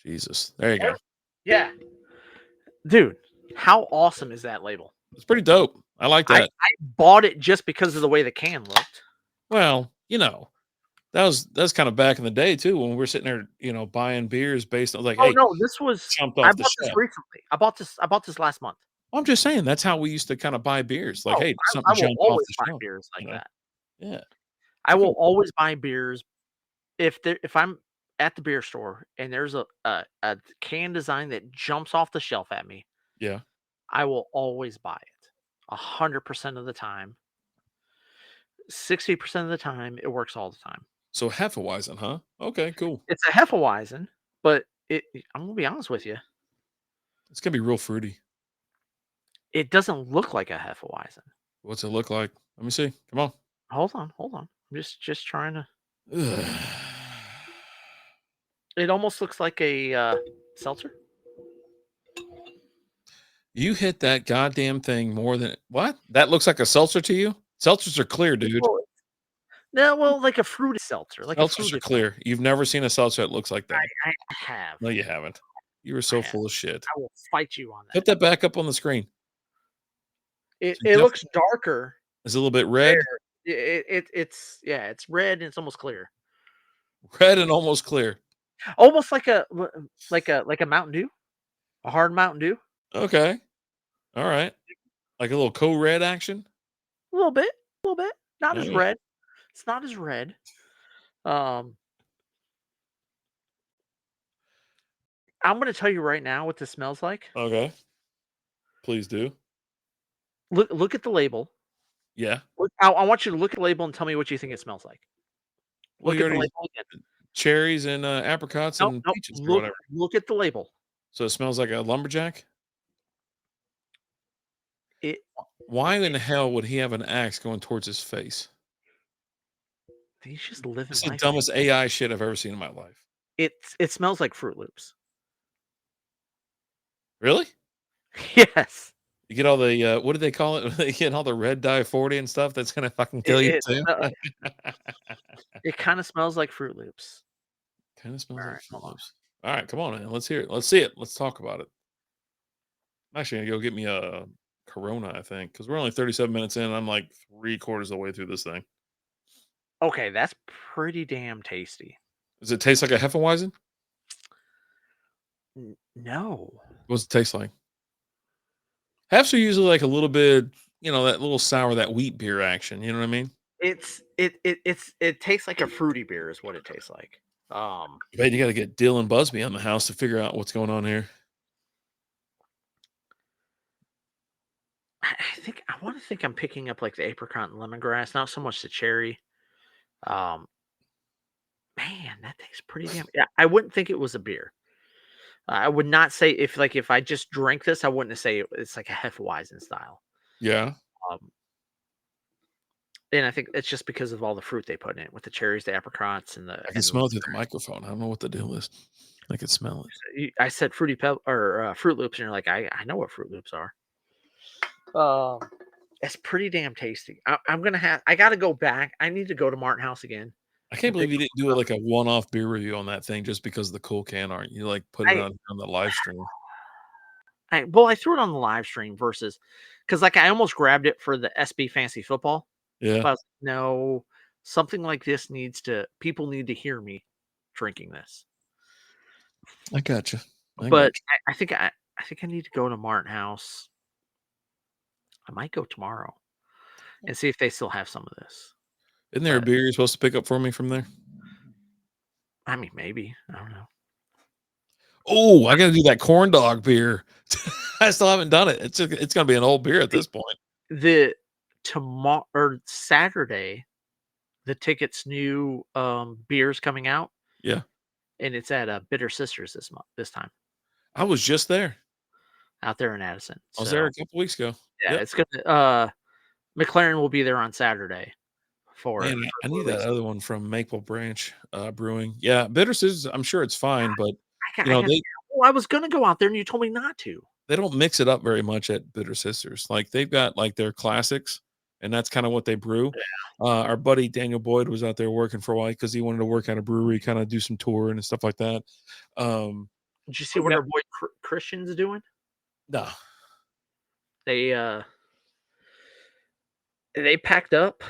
Jesus, there you There- go. Yeah, dude, how awesome is that label? It's pretty dope. I like I that. bought it just because of the way the can looked. Well, that's kind of back in the day too when we were sitting there, buying beers based on like, Oh hey, no, this was jumped I off the bought this shelf. recently. I bought this last month. I'm just saying that's how we used to kind of buy beers. Like, Oh, hey, something I will jumped off always the buy shelf. beers like You know? that. Yeah, I it's will cool. always buy beers if I'm at the beer store and there's a can design that jumps off the shelf at me, Yeah. I will always buy it. 100% of the time. 60% of the time, it works all the time. So Hefeweizen, huh? Okay, cool. It's a Hefeweizen, but I'm gonna be honest with you, It's gonna be real fruity. it doesn't look like a Hefeweizen. What's it look like? Let me see. Come on. Hold on. I'm just trying to. Ugh. It almost looks like a seltzer. You hit that goddamn thing more than what? That looks like a seltzer to you? Seltzers are clear, dude. Well, no, well, like a fruity seltzer, like a Seltzers are fruity. clear. You've never seen a seltzer that looks like that. I have, No, you haven't. You were I so have. full of shit. I will fight you on Put that. that back up on the screen. So It def looks darker Is it a little bit there. red? It's yeah, it's red and it's almost clear, Red and almost clear. almost like like a Mountain Dew, a hard Mountain Dew, Okay. All right. Like a little co-red action? a little bit, not as Alright. red. It's not as red. Um, I'm gonna tell you right now what this smells like. Okay. Please do. Look at the label. Yeah. I want you to look at the label and tell me what you think it smells like. Well, Look you at the already label again. cherries and, apricots No, and no, peaches or whatever. look at the label. So it smells like a lumberjack? It, Why in it the hell would he have an axe going towards his face? he's just living It's the life, man. dumbest AI shit I've ever seen in my life. It smells like Fruit Loops. Really? Yes. You get all the, what do they call it? You get all the red dye 40 and stuff that's gonna fucking kill you It too? it kinda smells like Fruit Loops. Kinda smells like Alright, Fruit hold on. Loops. Alright, come on, man. Let's hear it. Let's see it. Let's talk about it. I'm actually gonna go get me a Corona, I think, because we're only 37 minutes in. I'm like 3/4 of the way through this thing. Okay, that's pretty damn tasty. Does it taste like a Hefeweizen? N no. What's it taste like? Hefs are usually like a little bit, that little sour, that wheat beer action. You know what I mean? It tastes like a fruity beer is what it tastes like. Bet you got to get Dylan Busby on the house to figure out what's going on here. I wanna think I'm picking up, like, the apricot and lemongrass, not so much the cherry. Um, man, that tastes pretty damn yeah, I wouldn't think it was a beer. I would not say if I just drank this, I wouldn't say it's like a Hefeweizen style. Yeah, Um, and I think it's just because of all the fruit they put in it with the cherries, the apricots, and the I can and smell it through the microphone. I don't know what the deal is. I can smell it. I said fruity or Fruit Loops, and you're like, I know what Fruit Loops are. Um, it's pretty damn tasty. I'm gonna have. I got to go back. I need to go to Martin House again I can't and pick believe you up didn't do it like a one-off beer review on that thing just because of the cool can art. You like put it I on the live stream. well, I threw it on the live stream versus because like I almost grabbed it for the SB Fancy Football, Yeah, but I was like, no, something like this needs to. People need to hear me drinking this. I got you. I got But you. I think I need to go to Martin House. I might go tomorrow and see if they still have some of this. Isn't there a But beer you're supposed to pick up for me from there? I mean, maybe I don't know. Oh, I got to do that corn dog beer. I still haven't done it. It's gonna be an old beer at The this point. the tomorrow or Saturday, the tickets new beers coming out, Yeah, and it's at Bitter Sisters this time I was just there. out there in Addison. I was there So a couple weeks ago. yeah, Yep. it's gonna. McLaren will be there on Saturday for it Man, for I the need that release. other one from Maple Branch Brewing. Yeah, Bitter Scissors, I'm sure it's fine, but I got. they Well, I was gonna go out there, and you told me not to. they don't mix it up very much at Bitter Sisters. Like they've got like their classics, and that's kind of what they brew. Our buddy Daniel Boyd was out there working for a while because he wanted to work at a brewery, kind of do some touring and stuff like that. Um, Did you see but what yeah, our boy Christian's doing? nah, They uh they packed up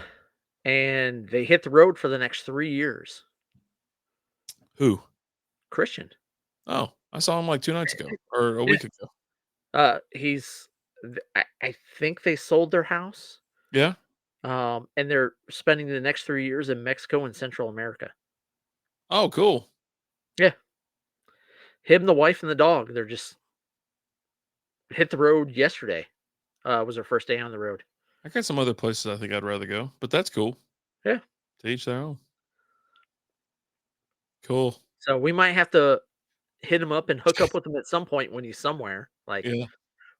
and they hit the road for the next 3 years. who? Christian. Oh, I saw him like 2 nights ago or a Yeah. week ago. He's I think they sold their house, Yeah. and they're spending the next 3 years in Mexico and Central America. Oh, cool. Yeah. Him, the wife, and the dog, they're just hit the road yesterday, was their first day on the road. I got some other places I think I'd rather go, but that's cool. Yeah. To each their own. Cool. So we might have to hit him up and hook up with him at some point when he's somewhere, like Yeah.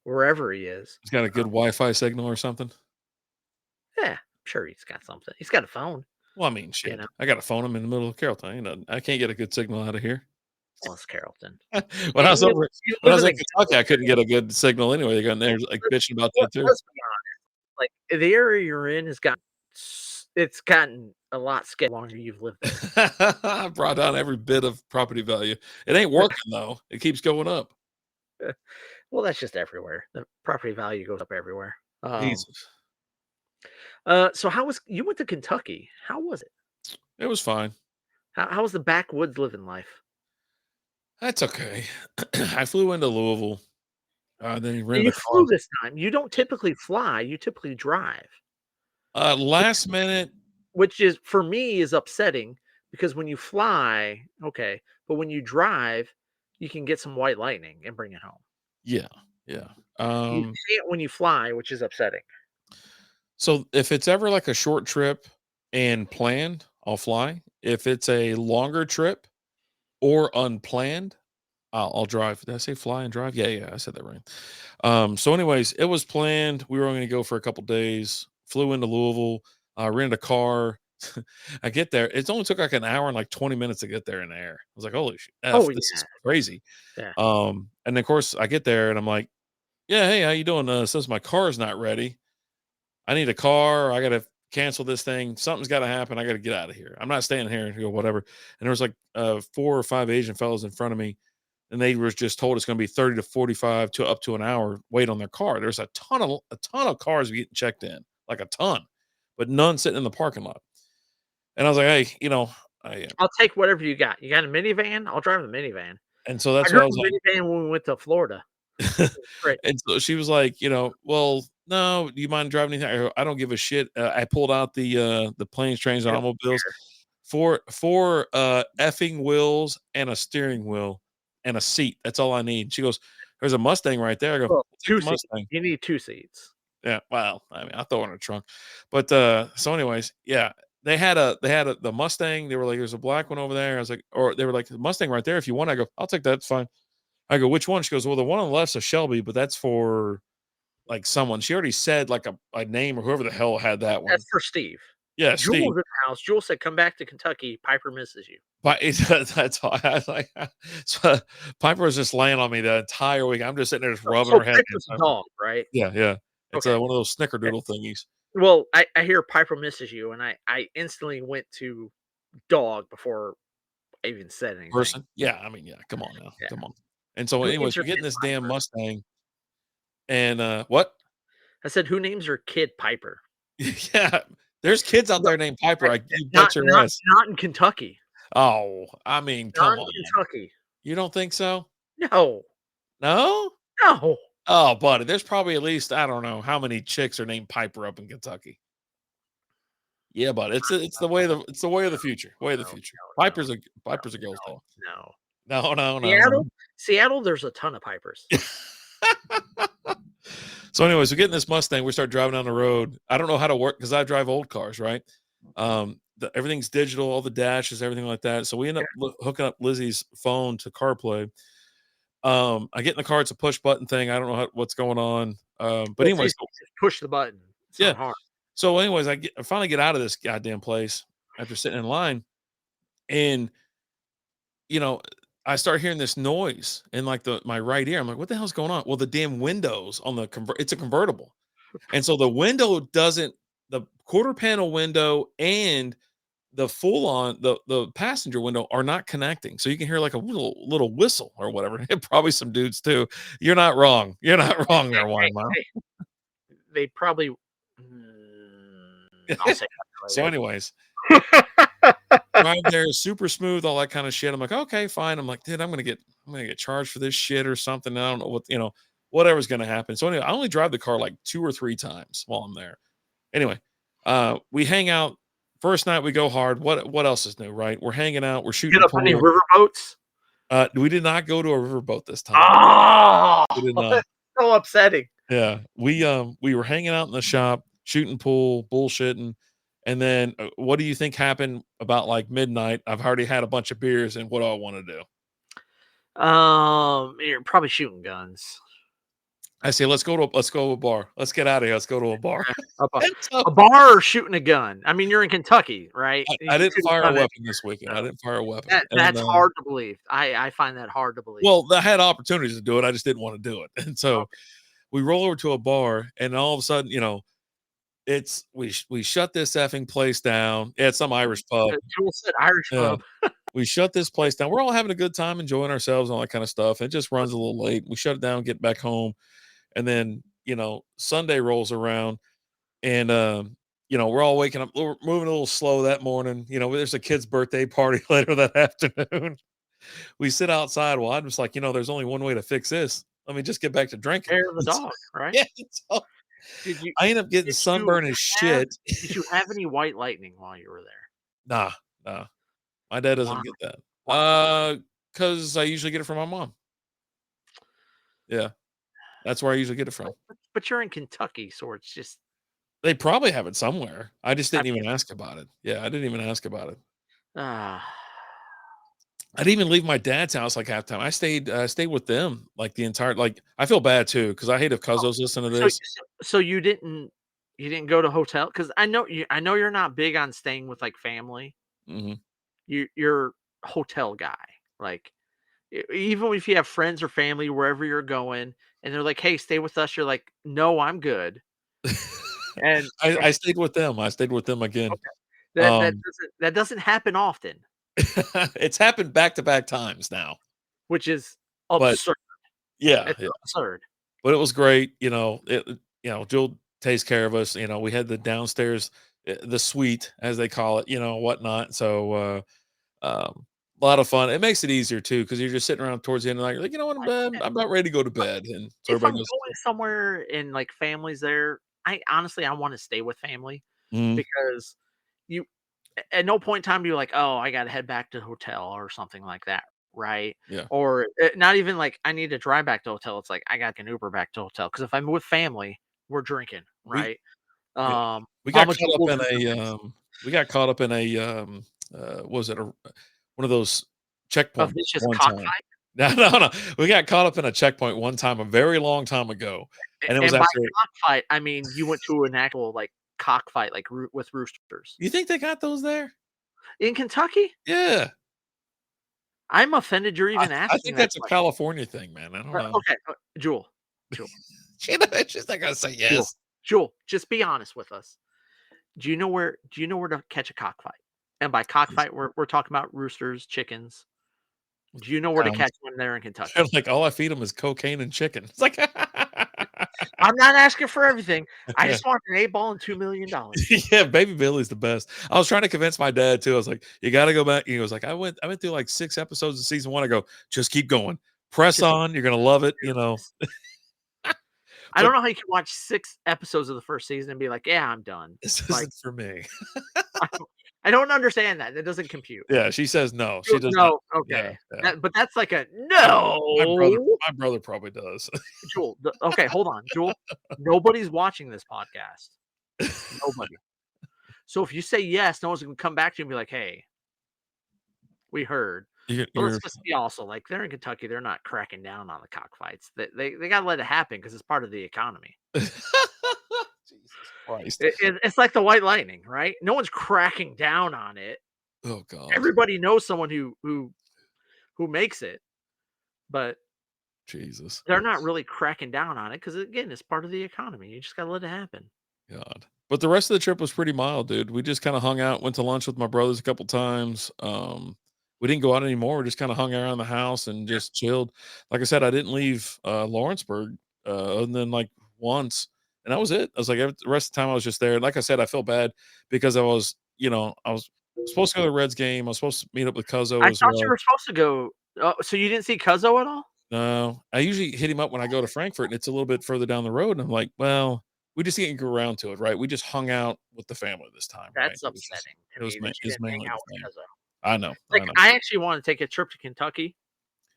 wherever he is. It's got a good Wi-Fi signal or something. Yeah, I'm sure he's got something. He's got a phone, Well, I mean, you shit. know. I got to phone him in the middle of Carrollton. I can't get a good signal out of here. Well, it's Carrollton. when I was You over, you when I live was in in a Kentucky, I couldn't get a good signal anyway. They got there like bitching about that too. let's be honest, like, the area you're in has got it's gotten a lot scary the longer you've lived there. I brought down every bit of property value. It ain't working though. It keeps going up. Well, that's just everywhere. The property value goes up everywhere. Jesus. So how was you went to Kentucky? How was it? It was fine. How was the backwoods living life? That's okay. I flew into Louisville. Then he And rented you a car. flew this time. You don't typically fly, you typically drive, Last minute, which is for me is upsetting because when you fly, okay, but when you drive, you can get some white lightning and bring it home. yeah, yeah. You Um, can't when you fly, which is upsetting. so if it's ever like a short trip and planned, I'll fly. If it's a longer trip or unplanned, I'll drive. Did I say fly and drive? Yeah, yeah, I said that right. So anyways, it was planned. We were only gonna go for a couple days. Flew into Louisville, rented a car. I get there. It only took like an hour and like 20 minutes to get there in the air. I was like, holy shit, Oh F, this yeah, is crazy. yeah. And then of course I get there and I'm like, yeah, hey, how you doing? Since my car's not ready, I need a car. I gotta cancel this thing. Something's gotta happen. I gotta get out of here. I'm not staying here and go whatever. And there was like 4 or 5 Asian fellows in front of me and they were just told it's going to be 30 to 45 to up to an hour wait on their car. There's a ton of cars getting checked in, like a ton, but none sitting in the parking lot. And I was like, hey, I I'll take whatever you got. You got a minivan? I'll drive the minivan. and so I that's what drove I a was like. minivan when we went to Florida. Great. And so she was like, well, no, do you mind driving anything? I don't give a shit. I pulled out the planes, trains, and You don't automobiles, care. four effing wheels and a steering wheel and a seat. That's all I need. She goes, there's a Mustang right there. I go, Well, I'll take 2 the seats. Mustang. You need 2 seats. Yeah, well, I mean, I throw it in a trunk. But so anyways, yeah, they had the Mustang. They were like, there's a black one over there. I was like, or they were like, the Mustang right there. If you want, I go, I'll take that. It's fine. I go, which one? She goes, well, the one on the left's a Shelby, but that's for like someone. She already said like a name or whoever the hell had that one. That's for Steve. Yeah, Jewel Steve. was at the house. Jewel said, "Come back to Kentucky. Piper misses you." But that's all. I was like, so Piper was just laying on me the entire week. I'm just sitting there just rubbing So her head. Piper's a dog, right? Yeah, yeah. It's Okay. one of those snickerdoodle thingies. Well, I hear Piper misses you, and I instantly went to dog before I even said anything. Person? Yeah, I mean, yeah, come on now, Yeah. come on. And so Who anyways, names we're her getting kid this damn Piper? Mustang and, what? I said, "Who names her kid Piper?" Yeah, there's kids out No, there named Piper, you not bet your not ass. not in Kentucky. Oh, I mean, Not come in on. Kentucky. You don't think so? No, No? no. Oh, buddy, there's probably at least, I don't know how many chicks are named Piper up in Kentucky. Yeah, but it's the way of the future, way of the No, future. no, no, Piper's a girl's name. no. No, no, no, no. Seattle, there's a ton of Pipers. So, anyways, we get in this Mustang. We start driving down the road. I don't know how to work because I drive old cars, right? Everything's digital, all the dashes, everything like that. So we end up hooking up Lizzie's phone to CarPlay. I get in the car. It's a push button thing. I don't know what's going on. But Well, it's anyways, easy. Just push the button. It's yeah. not hard. So, anyways, I finally get out of this goddamn place after sitting in line, and you know, I start hearing this noise in like my right ear. I'm like, what the hell's going on? Well, the damn windows on it's a convertible. And so the window doesn't quarter panel window and the full on the passenger window are not connecting. So you can hear like a little whistle or whatever. And probably some dudes too. You're not wrong. You're not wrong there, Hey, wine mile. they probably I'll say So, that anyways, later. drive there, super smooth, all that kind of shit. I'm like, okay, fine. I'm like, dude, I'm gonna get charged for this shit or something. I don't know what whatever's gonna happen. So anyway, I only drive the car like 2 or 3 times while I'm there. Anyway, we hang out. First night we go hard. What else is new, right? We're hanging out, we're Get shooting up any pool. river boats? We did not go to a riverboat this time. Oh, We did not. that's so upsetting. Yeah, we were hanging out in the shop, shooting pool, bullshitting, and then what do you think happened about like midnight? I've already had a bunch of beers, and what do I want to do? You're probably shooting guns. I say, let's go to a bar. Let's get out of here. Let's go to a bar. A, bar. And so A bar or shooting a gun. I mean, you're in Kentucky, right? You I can didn't shoot a fire a gun weapon anywhere. this weekend. I So didn't fire a weapon, and that's hard to believe. I find that hard to believe. well, I had opportunities to do it. I just didn't want to do it, and so Okay. we roll over to a bar, and all of a sudden, it's we shut this effing place down. Yeah, it's some Irish pub. Jewel said Irish Yeah. pub. We shut this place down. We're all having a good time, enjoying ourselves, and all that kind of stuff. It just runs a little late. We shut it down, get back home, and then Sunday rolls around, and we're all waking up. We're moving a little slow that morning. There's a kid's birthday party later that afternoon. We sit outside. Well, I'm just like, there's only one way to fix this. Let me just get back to drinking. Hair of the dog, right? Yeah, so Did you I end up getting did you sunburned as have shit. did you have any white lightning while you were there? Nah, nah. My dad doesn't Why? get that. Why? Because I usually get it from my mom. Yeah. That's where I usually get it from. But you're in Kentucky, so it's just They probably have it somewhere. I just I didn't mean, even ask about it. Yeah, I didn't even ask about it. ah. I didn't even leave my dad's house like half time. I stayed with them like the entire like I feel bad too because I hate if Oh, Cuzzo's listening to so this. so you didn't go to hotel? Because I know you're not big on staying with, like, family. Mhm. You're a hotel guy. Like, even if you have friends or family wherever you're going, and they're like, "Hey, stay with us," you're like, "No, I'm good." And I stayed with them. I stayed with them again. okay, that that Um, doesn't that doesn't happen often, it's happened back to back times now, which is but absurd. yeah, It's yeah. absurd. But it was great. Jill takes care of us. We had the downstairs, the suite as they call it. Whatnot. So a lot of fun. It makes it easier too because you're just sitting around towards the end of the night. You're like, you know what, I'm about ready to go to bed, and so If everybody I'm goes. going somewhere and, like, family's there, I honestly, I wanna stay with family Mhm, because you at no point in time you're like, "Oh, I gotta head back to the hotel," or something like that, right? yeah, Or, not even like, "I need to drive back to hotel," it's like, "I got an Uber back to hotel because if I'm with family, we're drinking, we right? yeah we got Mama caught up Jewels in is the a best. we got caught up in a what was it one of those A checkpoints vicious one time. cockfight, No, no, no. We got caught up in a checkpoint one time a very long time ago, and it was and by after. cockfight, I mean you went to an actual, like, cockfight, like, roo with roosters. You think they got those there? In Kentucky? Yeah. I'm offended you're I even I asking think that that's a question. California thing, man. I don't know. Okay, Jewel, Jewel, She's not gonna say Jewel, yes. Jewel, just be honest with us. Do you know where to catch a cockfight? And by cockfight, we're talking about roosters, chickens. Do you know where to Sounds catch one there in they're Kentucky? like, all I feed them is cocaine and chicken. It's like I'm not asking for everything. I just want an 8 ball and $2 million. yeah, Baby Billy's the best. I was trying to convince my dad too. I was like, "You got to go back." He was like, "I went through like 6 episodes of season one." I go, "Just keep going, press Just on. You're gonna love it." I But don't know how you can watch 6 episodes of the 1st season and be like, "Yeah, I'm done." this Like, isn't for me. I don't understand that. That doesn't compute. Yeah, she says no. She Jewel, does not. no, Yeah, okay. yeah. But that's like a My brother, no. my brother probably does. Jewel, okay, hold on, Jewel. Nobody's watching this podcast. Nobody. So if you say yes, no one's gonna come back to you and be like, "Hey, we heard." But You're let's be also like they're in Kentucky, they're not cracking down on the cockfights. They gotta let it happen because it's part of the economy. Jesus Christ. It's like the white lightning, right? No one's cracking down on it. Oh God. Everybody knows someone who makes it, but Jesus. they're not really cracking down on it because again, it's part of the economy. You just gotta let it happen. God. But the rest of the trip was pretty mild, dude. We just kinda hung out, went to lunch with my brothers a couple times. We didn't go out anymore. We just kinda hung around the house and just chilled. Like I said, I didn't leave, Lawrenceburg, other than, like, once, and that was it. I was like, the rest of the time I was just there. Like I said, I felt bad because I was supposed to go to the Reds game. I was supposed to meet up with I Cuzzo as thought you well. were supposed to go. So you didn't see Cuzzo at all? No, I usually hit him up when I go to Frankfurt, and it's a little bit further down the road, and I'm like, "Well, we just didn't get around to it, right? We just hung out with the family this time, right? That's upsetting to It was me that you didn't hang mainly out the with fam." Cuzzo. I know, Like, I know. I actually wanna take a trip to Kentucky,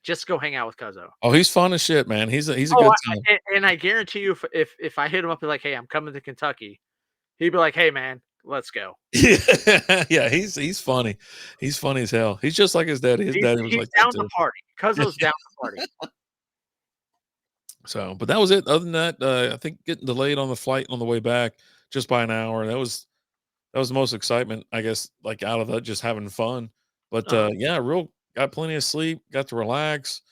just go hang out with Cuzzo. Oh, he's fun as shit, man. He's a Oh, good time. and I guarantee you if I hit him up and like, "Hey, I'm coming to Kentucky," he'd be like, "Hey, man, let's go." Yeah, he's funny. He's funny as hell. He's just like his daddy. His daddy was He's like that down to too. party. Cuzzo's down to party. So, but that was it. Other than that, I think getting delayed on the flight on the way back just by an hour. That was the most excitement, I guess, like, out of that, just having fun. But, Uh-huh, yeah, real got plenty of sleep, got to relax,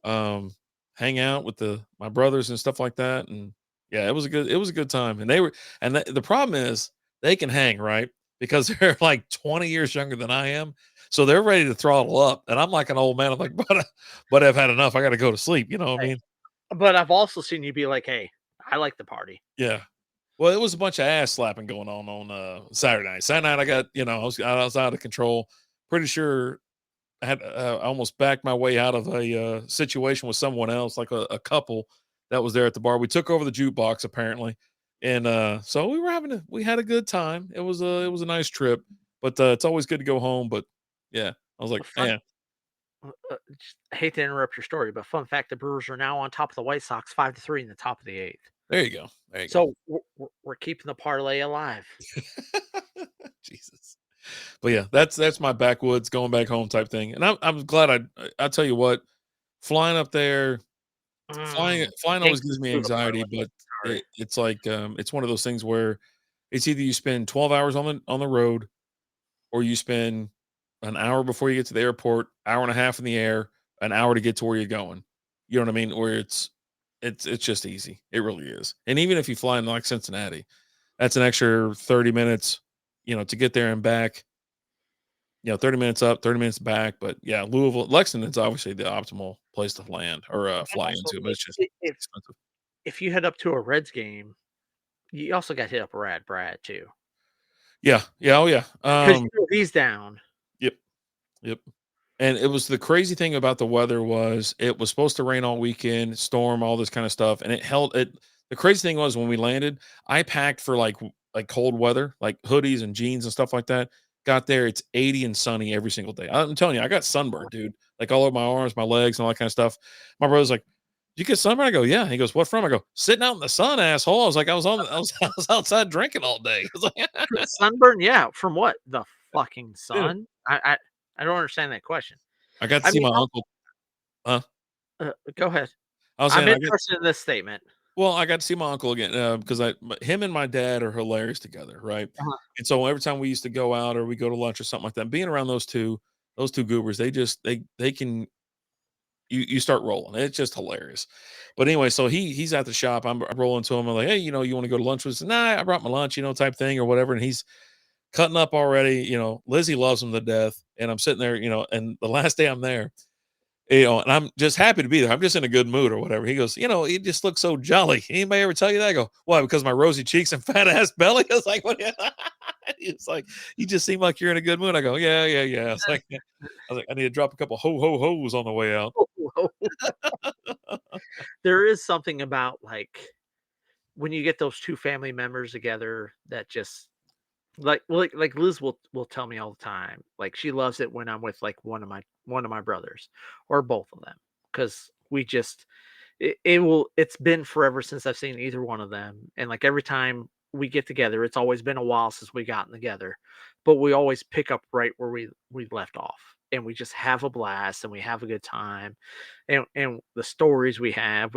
um, hang out with my brothers and stuff like that, and, yeah, it was a good time, and they were and the problem is they can hang, right? Because they're, like, 20 years younger than I am, so they're ready to throttle up, and I'm like an old man. I'm like, but I've had enough. I gotta go to sleep." You know what I right. mean? But I've also seen you be like, "Hey, I like the party." Yeah. Well, it was a bunch of ass slapping going on, Saturday night. Saturday night, I got I was out of control. Pretty sure I had I almost backed my way out of a situation with someone else, like a couple that was there at the bar. We took over the jukebox apparently, and so we had a good time. It was a nice trip, but it's always good to go home. But yeah, I was like, A fun man, just I hate to interrupt your story, but fun fact, the Brewers are now on top of the White Sox 5-3 in the top of the 8th. there you go, there you go. So, we're keeping the parlay alive. Jesus. But yeah, that's my backwoods going back home type thing. And I'm glad I tell you what, flying up there, flying Can't always gives me do the anxiety, parlay, but sorry. it's like it's one of those things where it's either you spend 12 hours on the road or you spend an hour before you get to the airport, hour and a half in the air, an hour to get to where you're going. You know what I mean? Where it's just easy. It really is. And even if you fly in like Cincinnati, that's an extra 30 minutes, to get there and back. 30 minutes up, 30 minutes back. But yeah, Louisville, Lexington's obviously the optimal place to land or And fly also, into, but it's just expensive. if you head up to a Reds game, you also got hit up Brad too, Yeah, yeah, oh yeah. because he's down. Yep, yep. And it was the crazy thing about the weather was it was supposed to rain all weekend, storm, all this kind of stuff, and it held it. The crazy thing was when we landed, I packed for like cold weather, like hoodies and jeans and stuff like that. Got there, it's 80 and sunny every single day. I'm telling you, I got sunburned, dude. Like all over my arms, my legs, and all that kind of stuff. My brother's like, "You get sunburned?" I go, "Yeah." He goes, "What from?" I go, "Sitting out in the sun, asshole." I was like, I was outside drinking all day. I was like, Sunburn? Yeah, from what? The fucking yeah. sun? I don't understand that question. I got to I see mean, my uncle. Huh? go ahead. I was I'm saying I got interested in this statement. Well, I got to see my uncle again, because him and my dad are hilarious together, right? Uh-huh. And so every time we used to go out or we go to lunch or something like that, being around those two goobers, they can you start rolling. It's just hilarious. But anyway, so he's at the shop. I'm rolling to him. I'm like, hey, you want to go to lunch with us? Nah, I brought my lunch, type thing or whatever. And he's cutting up already. Lizzie loves him to death, and I'm sitting there, and the last day I'm there, and I'm just happy to be there. I'm just in a good mood or whatever. He goes, "You just look so jolly." Anybody ever tell you that? I go, "Why? Because my rosy cheeks and fat ass belly?" I was like, "What?" It's like, "You just seem like you're in a good mood." I go, "Yeah, yeah, yeah." I was like, "I need to drop a couple ho's on the way out." There is something about, like, when you get those 2 family members together that just like Liz will tell me all the time, like, she loves it when I'm with, like, one of my brothers or both of them, because we just it's been forever since I've seen either one of them, and, like, every time we get together, it's always been a while since we gotten together, but we always pick up right where we left off, and we just have a blast, and we have a good time, and the stories we have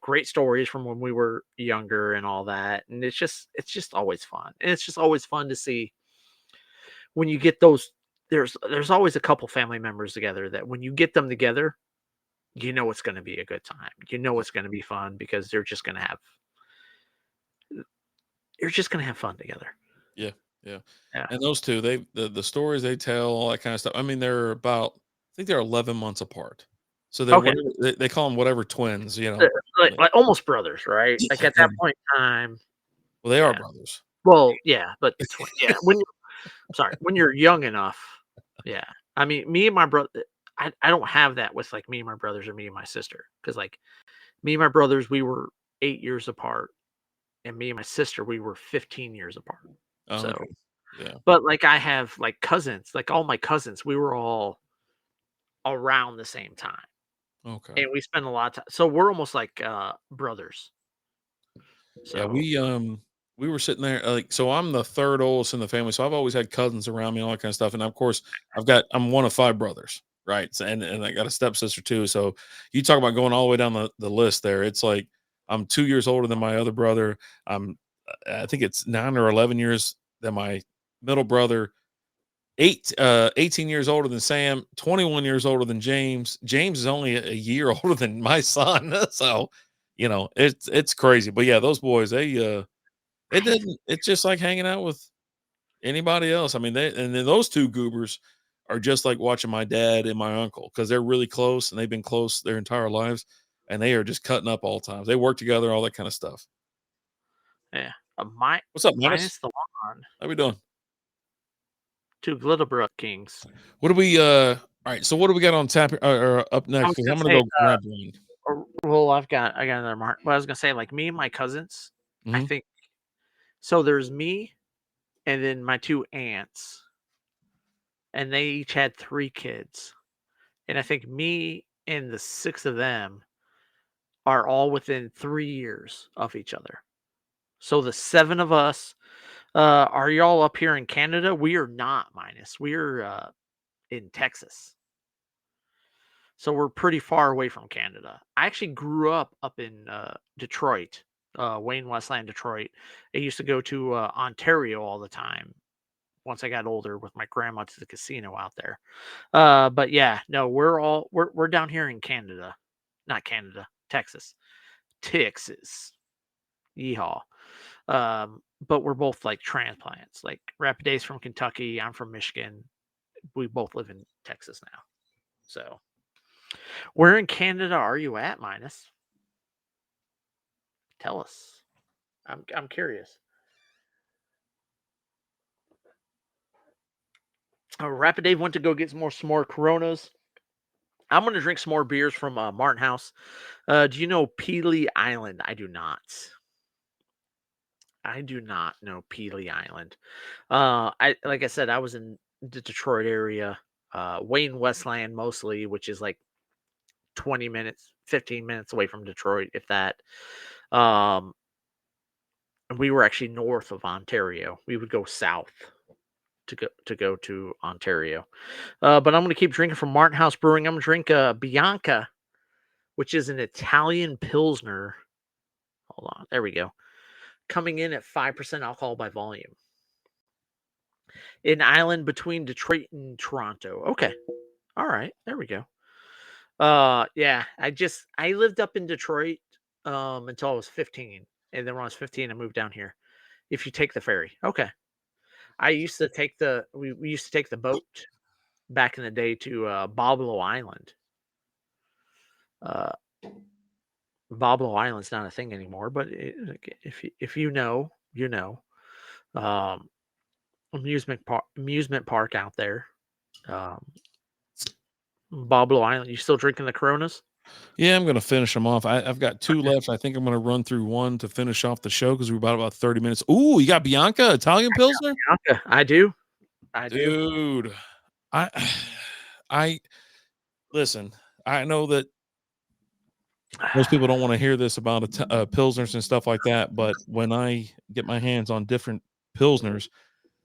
great stories from when we were younger and all that, and it's just always fun, and it's just always fun to see when you get those there's always a couple family members together that when you get them together, you know it's gonna be a good time. You know it's gonna be fun because they're just gonna have you're just gonna have fun together. Yeah, yeah. Yeah. And those 2, the stories they tell, all that kinda stuff. I mean, they're about I think they're 11 months apart. So they're Okay. whatever they call them whatever twins, Uh, Like like almost brothers, right? Like at yeah, that point in time, well, they are yeah. brothers. Well, yeah, but yeah, when you're young enough, yeah. I mean, me and my brother, I don't have that with like me and my brothers or me and my sister because like me and my brothers, we were 8 years apart, and me and my sister, we were 15 years apart. Oh, So, okay. Yeah, but like I have like cousins, like all my cousins, we were all around the same time, okay. and we spend a lot of time. So we're almost like brothers. Yeah, So we were sitting there, like so I'm the 3rd oldest in the family, so I've always had cousins around me, all that kinda stuff, and of course, I'm one of 5 brothers, right? So and I got a stepsister too, so you talk about going all the way down the list there, it's like I'm 2 years older than my other brother, I'm I think it's 9 or 11 years than my middle brother, 18 years older than Sam, 21 years older than James. James is only a year older than my son, so, it's crazy, but yeah, those boys, I it's just like hanging out with anybody else. I mean, and then those 2 goobers are just like watching my dad and my uncle because 'cause they're really close and they've been close their entire lives, and they are just cutting up all times. They work together, all that kinda stuff. yeah, What's up, Menace? minus the one, How we doing? 2 Glitterbrook Kings. What do we, alright, so what do we got on tap or up I next? was Because 'Cause gonna I'm gonna say, go grab one. well, I got another mark. Well, I was gonna say, like me and my cousins, I Mhm. think so. There's me and then my 2 aunts, and they each had 3 kids. And I think me and the 6 of them are all within 3 years of each other. So the 7 of us, are y'all up here in Canada? We are not, minus. We're in Texas. So we're pretty far away from Canada. I actually grew up in Detroit, Wayne Westland, Detroit. I used to go to Ontario all the time once I got older with my grandma to the casino out there. But yeah, no, we're down here in Canada, not Canada, Texas, Texas. Yeehaw. But we're both like transplants. Like Rapid Days from Kentucky. I'm from Michigan. We both live in Texas now. So where in Canada are you at, minus? Tell us. I'm curious. Rapid Dave went to go get some more Coronas. I'm gonna drink some more beers from Martin House. Do you know Peely Island? I do not. I do not know Peely Island. I like I said, I was in the Detroit area, Wayne Westland mostly, which is like 20 minutes, 15 minutes away from Detroit, if that. Um, and we were actually north of Ontario. We would go south to go to Ontario. But I'm gonna keep drinking from Martin House Brewing. I'm gonna drink Bianca, which is an Italian Pilsner. Hold on, there we go. Coming in at 5% alcohol by volume. An island between Detroit and Toronto. Okay. All right. There we go. Yeah, I lived up in Detroit until I was 15. And then when I was 15, I moved down here. If you take the ferry. Okay. I used to take we used to take the boat back in the day to Boblo Island. Uh Boblo Island's not a thing anymore, but if you know, you know. Um amusement park out there. Um Boblo Island. You still drinking the Coronas? Yeah, I'm gonna finish them off. I've got 2 left. I think I'm gonna run through 1 to finish off the show because we're about 30 minutes. Ooh, you got Bianca Italian Pilsner? Bianca. I do. I do. Dude, I I listen, I know that most people don't wanna hear this about Pilsners and stuff like that, but when I get my hands on different Pilsners,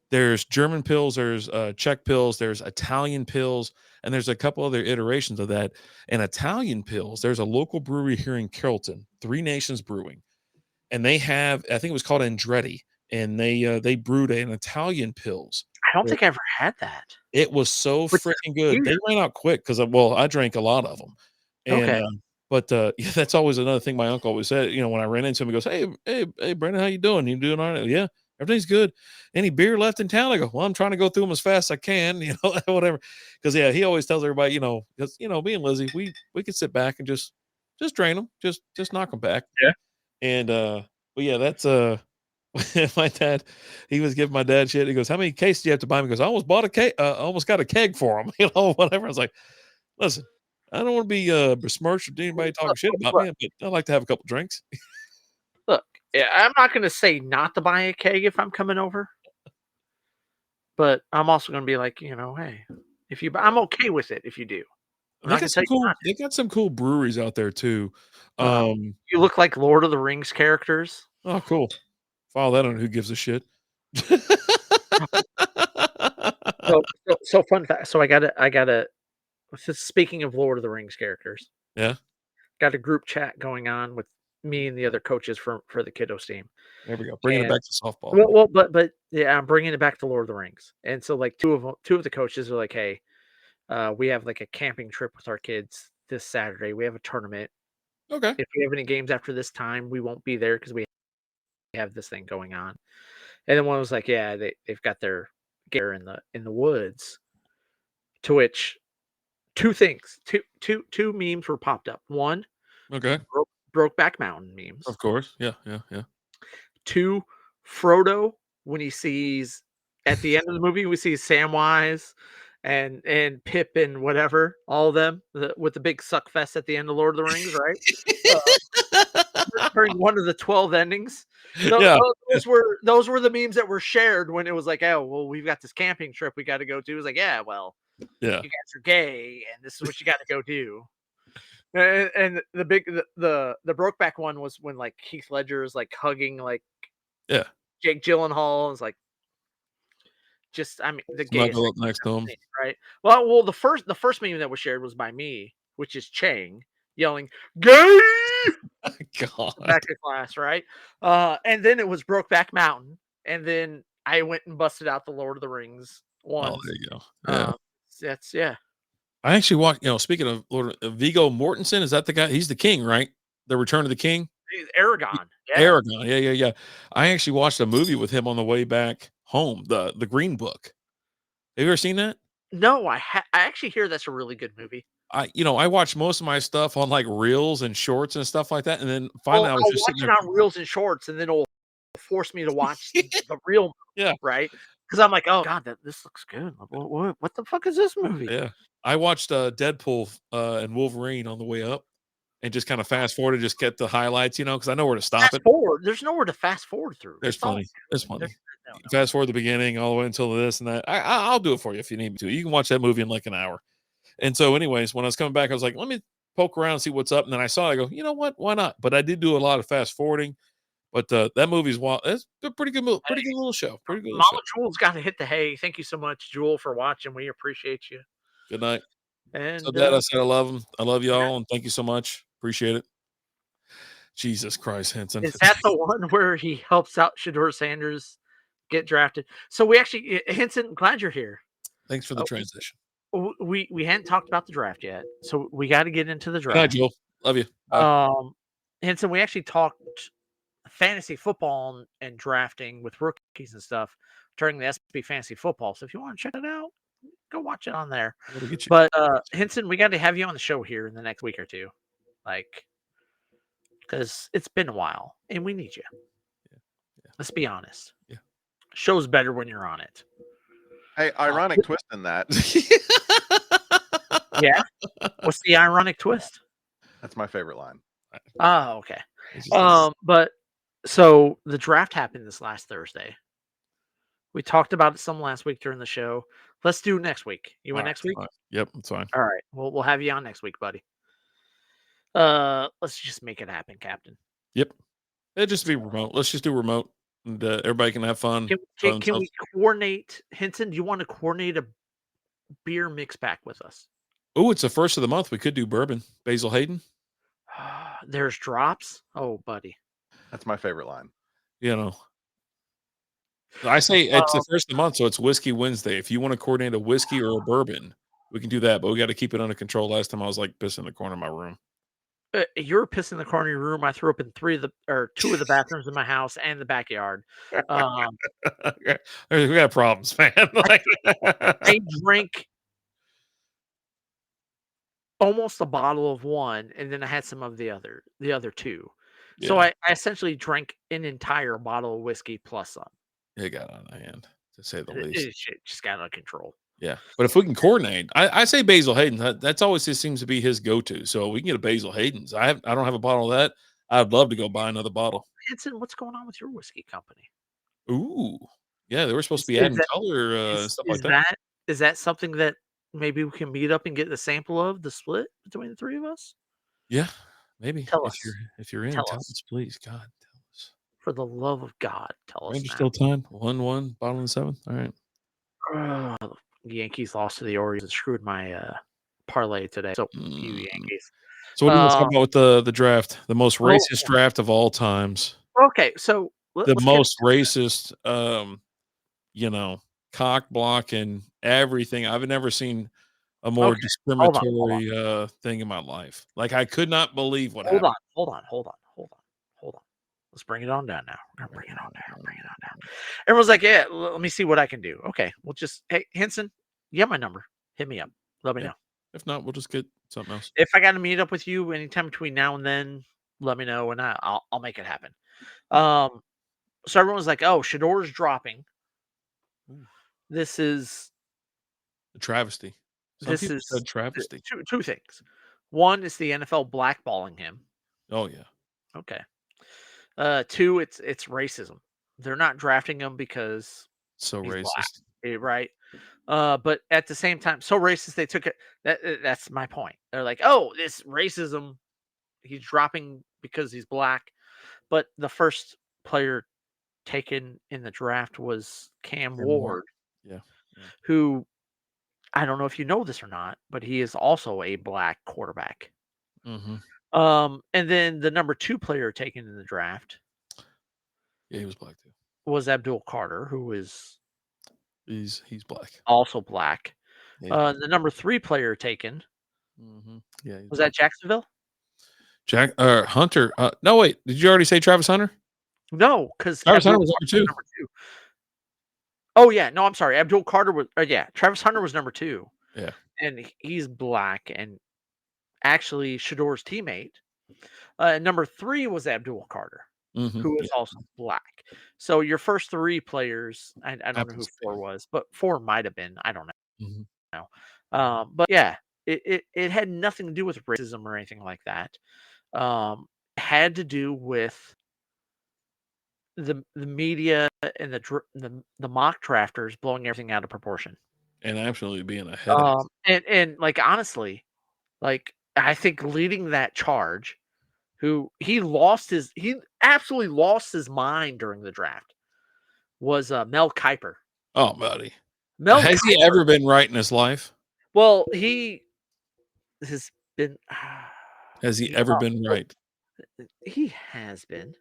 there's German Pils, there's, Czech Pils, there's Italian Pils, and there's a couple other iterations of that. And Italian Pils, there's a local brewery here in Carrollton, 3 Nations Brewing, and they have I think it was called Andretti, and they brewed an Italian Pils. I don't think I ever had that. It was so Which is freaking good. weird. They ran out quick because well, I drank a lot of them, and, Okay. But, yeah, that's always another thing my uncle always said, when I ran into him, he goes, "Hey, Brandon, how you doing? You doing all right?" "Yeah, everything's good." "Any beer left in town?" I go, "Well, I'm trying to go through them as fast as I can," whatever. Because yeah, he always tells everybody, 'cause, me and Lizzie, we could sit back and just drain them, just knock them back. Yeah. And, but yeah, that's, my dad, he was giving my dad shit. He goes, "How many cases do you have to buy him?" He goes, "I almost bought a keg, almost got a keg for him," whatever. I was like, "Listen, I don't want to be besmirched or anybody talking Look, shit about look, me, but I like to have a couple drinks." look. Yeah, I'm not gonna say not to buy a keg if I'm coming over, but I'm also gonna be like, hey, if you, I'm okay with it if you do. I'm They not got gonna tell some you cool not they got some cool breweries out there too. to. Um, You look like Lord of the Rings characters. oh, cool. File that on Who Gives a Shit. So fun fact. So I gotta. Speaking of Lord of the Rings characters, Yeah, got a group chat going on with me and the other coaches for the kiddos team. there we go. Bringing it And back to softball. well, but yeah, I'm bringing it back to Lord of the Rings. And so like two of the coaches are like, hey, we have like a camping trip with our kids this Saturday. We have a tournament. Okay, If we have any games after this time, we won't be there because we have this thing going on. And then one was like, yeah, they've got their gear in the woods. To which two things, two memes were popped up. One, okay. Brokeback Mountain memes. Of course. Yeah, yeah, yeah. Two, Frodo when he sees at the end of the movie we see Samwise and Pip and whatever, all of them with the big suck fest at the end of Lord of the Rings, right? Uh, during one of the 12 endings. Yeah, Those were the memes that were shared when it was like, oh well, we've got this camping trip we got to go to. It was like, yeah, well, yeah. you guys are gay and this is what you got to go do. And the Brokeback one was when like Heath Ledger is like hugging like Yeah. Jake Gyllenhaal is like just I mean the gayest Snuggle thing up next to I've him. seen, right? Well, the first meme that was shared was by me, which is Chang yelling "gay" God. back to class, right? And then it was Brokeback Mountain, and then I went and busted out the Lord of the Rings Oh, ones. there you go. Yeah. Um, that's yeah, I actually watched, speaking of Lord, Viggo Mortensen, is that the guy? He's the king, right? The Return of the King? Y Aragon, yeah. Aragon. Yeah, yeah, yeah. I actually watched a movie with him on the way back home, the Green Book. Have you ever seen that? No, I actually hear that's a really good movie. I watched most of my stuff on, like, reels and shorts and stuff like that, and then finally Well, I was I'll just sitting watch it there. on reels and shorts, and then it'll force me to watch the real movie, Yeah, right? Because I'm like, "Oh god, this looks good. What the fuck is this movie?" yeah. I watched, Deadpool, and Wolverine on the way up and just kinda fast forwarded, just get the highlights, because I know where to stop Fast it. forward, there's nowhere to fast forward through. There's It's all plenty. There's there plenty. no, no. Fast forward the beginning all the way until this and that. I'll do it for you if you need me to. You can watch that movie in, like, an hour. And so anyways, when I was coming back, I was like, "Let me poke around and see what's up," and then I saw it, I go, "You know what? Why not?" But I did do a lot of fast forwarding, but, that movie's wild. It's a pretty good little show. Pretty good little show. Mama Jewel's gotta hit the hay. Thank you so much, Jewel, for watching. We appreciate you. Good night. So, And, Dad, I said I love him. I love y'all, and thank you so much. Appreciate it. Jesus Christ, Henson. is that the one where he helps out Shador Sanders get drafted? So we actually Henson, glad you're here. Thanks for the Uh, transition. we hadn't talked about the draft yet, so we gotta get into the Good night, draft. Joel. Love you. Bye. Um, Henson, we actually talked fantasy football and drafting with rookies and stuff during the SP Fantasy Football. So if you want to check it out, go watch it on there. Gotta get you. But Henson, we got to have you on the show here in the next week or two, like because it's been a while and we need you. Yeah, yeah, Let's be honest. yeah. Show's better when you're on it. Hey, ironic twist in that. Yeah. What's the ironic twist? That's my favorite line. Oh, okay. It's just But so the draft happened this last Thursday. We talked about it some last week during the show. Let's do next week. You want alright, next week? fine. Yep, it's fine. All right. We'll have you on next week, buddy. Let's just make it happen, Captain. Yep. It'd just be remote. Let's just do remote, and everybody can have fun by Can we themselves. coordinate, Henson? Do you want to coordinate a beer mix pack with us? Oh, it's the first of the month. We could do bourbon. Basil Hayden. There's drops. Oh, buddy. That's my favorite line. You know, I say it's the Um, first of the month, so it's Whiskey Wednesday. If you want to coordinate a whiskey or a bourbon, we can do that. But we got to keep it under control. Last time I was like pissing in the corner of my room. You were pissing in the corner of your room. I threw up in two of the bathrooms in my house and the backyard. Um, We got problems, man. Like, I drank almost a bottle of one, and then I had some of the other two. So yeah, I essentially drank an entire bottle of whiskey plus some. it got out of hand, to say the It, least. it shit just got out of control. Yeah, but if we can coordinate, I say Basil Hayden. That's always just seems to be his go-to. So we can get a Basil Hayden's. I don't have a bottle of that. I'd love to go buy another bottle. Hanson, what's going on with your whiskey company? Ooh, yeah, they were supposed Is, to be is adding that color and is stuff like is that. that is that something that maybe we can meet up and get the sample of the split between the three of us? Yeah, maybe Tell if us. you're in, Tell tell us. us, please. God, tell us. For the love of God, tell us Rangers now. still time 1-1, bottom of the seventh. All right. The Yankees lost to the Orioles and screwed my parlay today. So you Mm. Yankees. So what do you want to talk Um, about with the draft? The most oh, racist draft of all times. okay. So The let's get most racist, you know, cock block and everything. I've never seen a more okay. Hold on, discriminatory thing in my life. Like I could not believe what hold on, happened. hold on, hold on, hold on, hold on. Let's bring it on down now. We're gonna bring it on down. Bring it on down. Everyone's like, yeah, let me see what I can do. Okay, we'll just hey Henson, you have my number. Hit me up. Let me Yeah. know. If not, we'll just get something else. If I got to meet up with you anytime between now and then, let me know and I'll make it happen. Um, so everyone's like, oh, Shador's dropping. Ooh, This is a travesty. Some this people is said travesty. two things. One is the NFL blackballing him. Oh yeah. Okay. Two, it's racism. They're not drafting him because So he's black, racist. right? But at the same time, so racist they took it. That's my point. They're like, oh, this racism. He's dropping because he's black. But the first player taken in the draft was Cam And more. Ward, Yeah. Yeah. who I don't know if you know this or not, but he is also a black quarterback. Mm-hmm. And then the number two player taken in the draft Yeah, he was black too. was Abdul Carter, who is He's black. also black. Yeah, he's black. The number three player taken Mm-hmm. Yeah, he's was black. that Jacksonville? Jack Hunter. No, wait. Did you already say Travis Hunter? No, because Travis Abdul Hunter was Carter number was two. number two. Oh yeah, no, I'm sorry. Abdul Carter was yeah. Travis Hunter was number two, Yeah. and he's black and actually Shador's teammate. Number three was Abdul Carter, Mm-hmm. who Yeah. is also black. So your first three players, I don't know who Happens to four be. was, but four might have been. I don't Mhm. know. But yeah, it had nothing to do with racism or anything like that. It had to do with the media and the mock drafters blowing everything out of proportion. And absolutely being a headache. And like honestly, like I think leading that charge, who he absolutely lost his mind during the draft was Mel Kiper. Oh, buddy. Mel Has he Kiper. ever been right in his life? Well, he has been. Has he ever been right? He has been,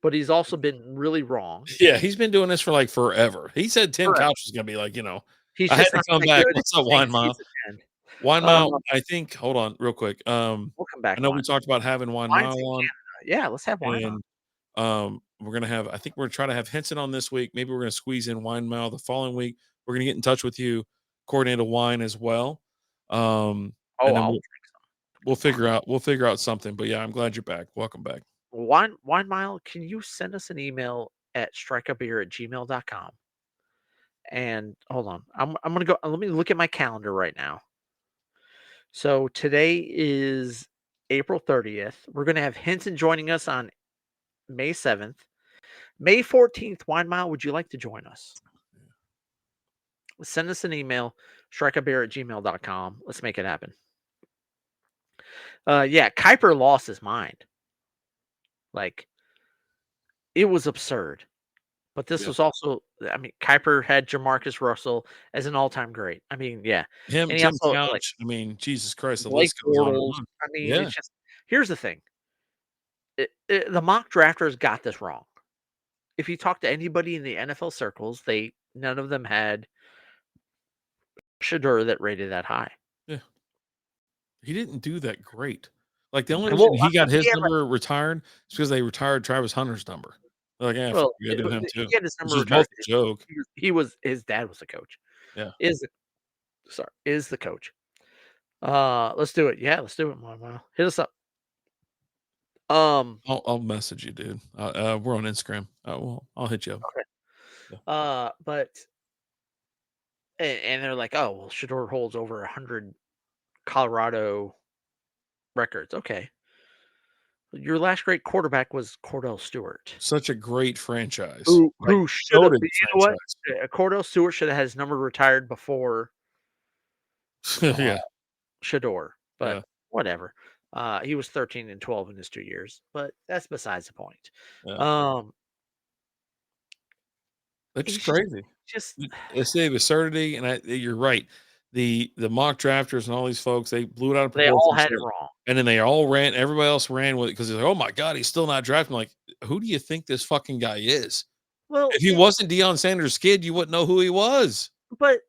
but he's also been really wrong. Yeah, he's been doing this for like forever. He said Tim Forever. Couch was gonna be like, He's I had just to not come that back. good at What's up, saying Wine Mile? he's a 10. Wine Um, Mile, I think, hold on real quick. we'll come back I know we on. talked about having Wine Wine's Mile in on, Canada. Yeah, let's have wine on. and we're gonna have, I think we're gonna try to have Henson on this week. Maybe we're gonna squeeze in Wine Mile the following week. We're gonna get in touch with you, coordinate a wine as well. Oh, And then I'll we'll drink some. we'll figure out something. But yeah, I'm glad you're back. Welcome back. Wine Mile, can you send us an email at strikeabeer@gmail.com? And hold on. I'm gonna go. Let me look at my calendar right now. So today is April 30th. We're gonna have Henson joining us on May 7th. May 14th, Wine Mile, would you like to join us? Send us an email, strikeabeer@gmail.com. Let's make it happen. Yeah, Kuiper lost his mind. Like, it was absurd. But this Yeah. was also, I mean, Kuiper had Jamarcus Russell as an all-time great. I mean, yeah. Him, And he Tim also, like, Couch. I mean, Jesus Christ, the Blake list goes on and Bortles. on. I mean, Yeah. it's just, here's the thing. The mock drafters got this wrong. If you talk to anybody in the NFL circles, none of them had Shador that rated that high. Yeah. He didn't do that great. Like, the only And reason well, he got his yeah, number retired is because they retired Travis Hunter's number. They're like, "Yeah, fuck, well, we gotta do him too," he had his which number was both retired. a joke. His dad was the coach. Yeah. Is the coach. Let's do it. Yeah, let's do it, Manuel. Hit us up. I'll message you, dude. We're on Instagram. I'll hit you up. Okay. Yeah. But and they're like, oh well, Shador holds over 100 Colorado records. Okay, your last great quarterback was Cordell Stewart, Such a great franchise. who Like, who should have. goated You know what? franchise. Cordell Stewart should have had his number retired before Yeah, Shador, but yeah. whatever. He was 13-12 in his 2 years, but that's besides the point. Yeah. Um, That's he's crazy. just It's the absurdity, and you're right. The mock drafters and all these folks, they blew it out of they all proportion, had it wrong. and then they all ran. Everybody else ran with it because they're like, "Oh my god, he's still not drafted." I'm like, who do you think this fucking guy is? Well, If he wasn't Deion Sanders' kid, you wouldn't know who he was. but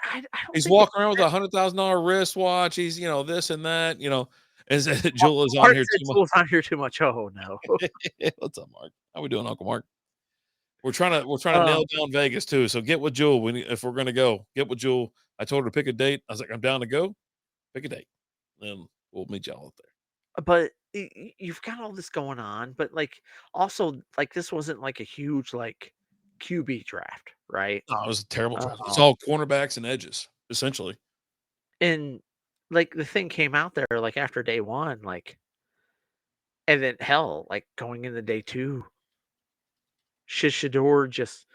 I don't He's think it's walking around with $100,000 wristwatch. He's this and that. Is Jewel is on Mark here said too much. Jules on here too much. Oh no. What's up, Mark? How we doing, Uncle Mark? We're trying to Um, nail down Vegas too. So get with Jewel if we're gonna go. Get with Jewel. I told her to pick a date. I was like, I'm down to go. Pick a date. Then we'll meet y'all up there. but you've got all this going on, but like also like this wasn't like a huge like QB draft, right? No, it was a terrible draft. It's Um, all cornerbacks and edges, essentially. and like the thing came out there like after day one, like, and then hell, like going into day two, should Shador just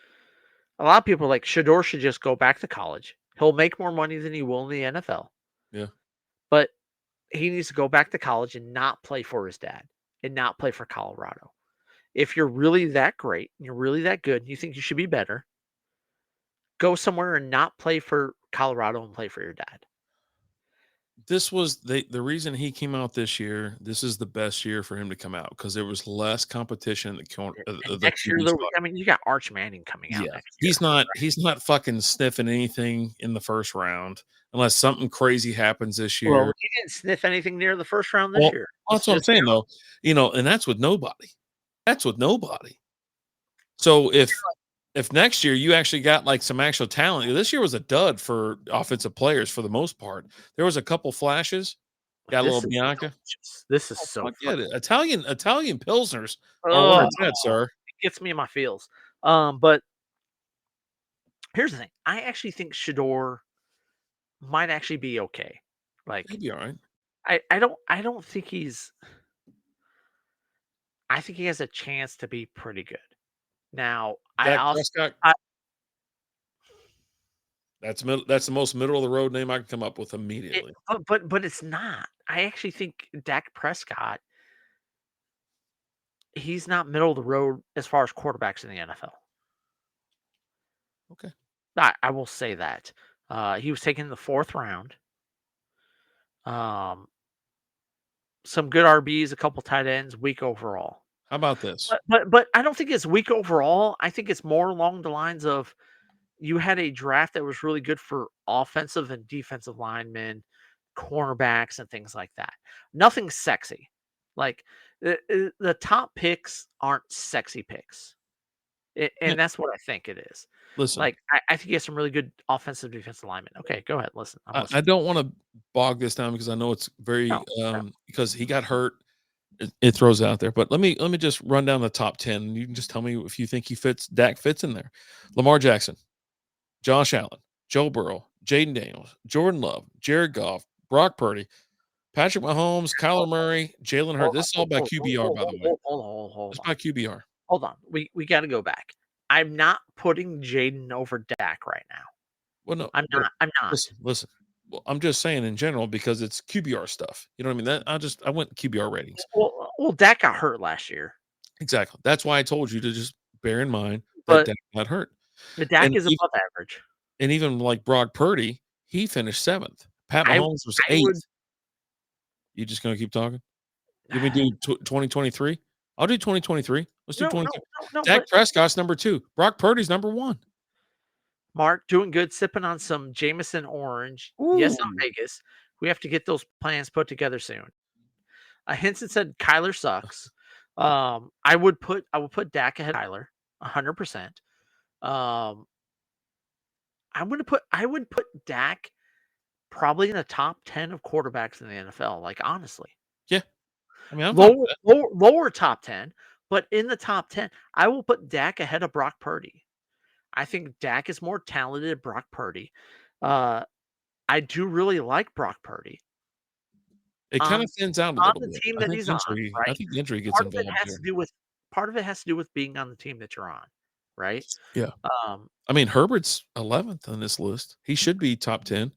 a lot of people are like Shador should just go back to college. He'll make more money than he will in the NFL, Yeah. but he needs to go back to college and not play for his dad and not play for Colorado. If you're really that great and you're really that good and you think you should be better, go somewhere and not play for Colorado and play for your dad. This was the reason he came out this year. This is the best year for him to come out because there was less competition in the corner. And The next year, QB spot. I mean, you got Arch Manning coming out Yeah, next year. he's not fucking sniffing anything in the first round unless something crazy happens this Well, year. he didn't sniff anything near the first round this Well, year. that's what I'm saying though. And that's with nobody. That's with nobody. So if next year you actually got like some actual talent, this year was a dud for offensive players for the most part. There was a couple flashes. Got a This little is Bianca. This is so Fuck fun. yeah, Italian pilsners are where it's at, sir. It gets me in my feels. But here's the thing. I actually think Shador might actually be okay. Like He'd be all right. I don't think I think he has a chance to be pretty good. Now, I Dak also Prescott. I That's the most middle of the road name I can come up with it, immediately. but it's not. I actually think Dak Prescott, he's not middle of the road as far as quarterbacks in the NFL. Okay. I will say that. He was taken in the 4th round. Some good RBs, a couple tight ends, weak overall. How about this? But I don't think it's weak overall. I think it's more along the lines of you had a draft that was really good for offensive and defensive linemen, cornerbacks, and things like that. Nothing sexy. Like the top picks aren't sexy picks. Yeah. And that's what I think it is. Listen, Like I think he has some really good offensive defensive linemen. Okay, go ahead. Listen. I'm I listening. don't want to bog this down because I know it's very No. because he got hurt. It throws it out there, but let me just run down the top 10. And you can just tell me if you think Dak fits in there. Lamar Jackson, Josh Allen, Joe Burrow, Jaden Daniels, Jordan Love, Jared Goff, Brock Purdy, Patrick Mahomes, Kyler Murray, Jalen Hurts. This is all by QBR, by the way. Hold It's on. by QBR. Hold on. We got to go back. I'm not putting Jaden over Dak right now. Well, no, I'm not. I'm not. Listen. Well, I'm just saying in general because it's QBR stuff. You know what I mean? I went QBR ratings. Well, Dak got hurt last year. Exactly. That's why I told you to just bear in mind that But Dak got hurt. the Dak And is above average. And even like Brock Purdy, he finished 7th. Pat Mahomes was 8th. You just gonna keep talking? You want me do 2023? I'll do 2023. Let's do 2023. No. Dak Prescott's number 2. Brock Purdy's number 1. Mark doing good, sipping on some Jameson orange. Yes, I'm Ooh. Vegas. We have to get those plans put together soon. Henson said Kyler sucks. I would put Dak ahead of Kyler, 100%. Um, I would put Dak probably in the top 10 of quarterbacks in the NFL. Like honestly, Yeah. I mean, I'm fine with that. lower top 10, but in the top 10, I will put Dak ahead of Brock Purdy. I think Dak is more talented than Brock Purdy. I do really like Brock Purdy It kind on of thins out a on little the bit. team that he's on, I right? think the injury gets Part of it involved has here. to do with being on the team that you're on, right? Yeah. Um, I mean, Herbert's 11th on this list. He should be top 10.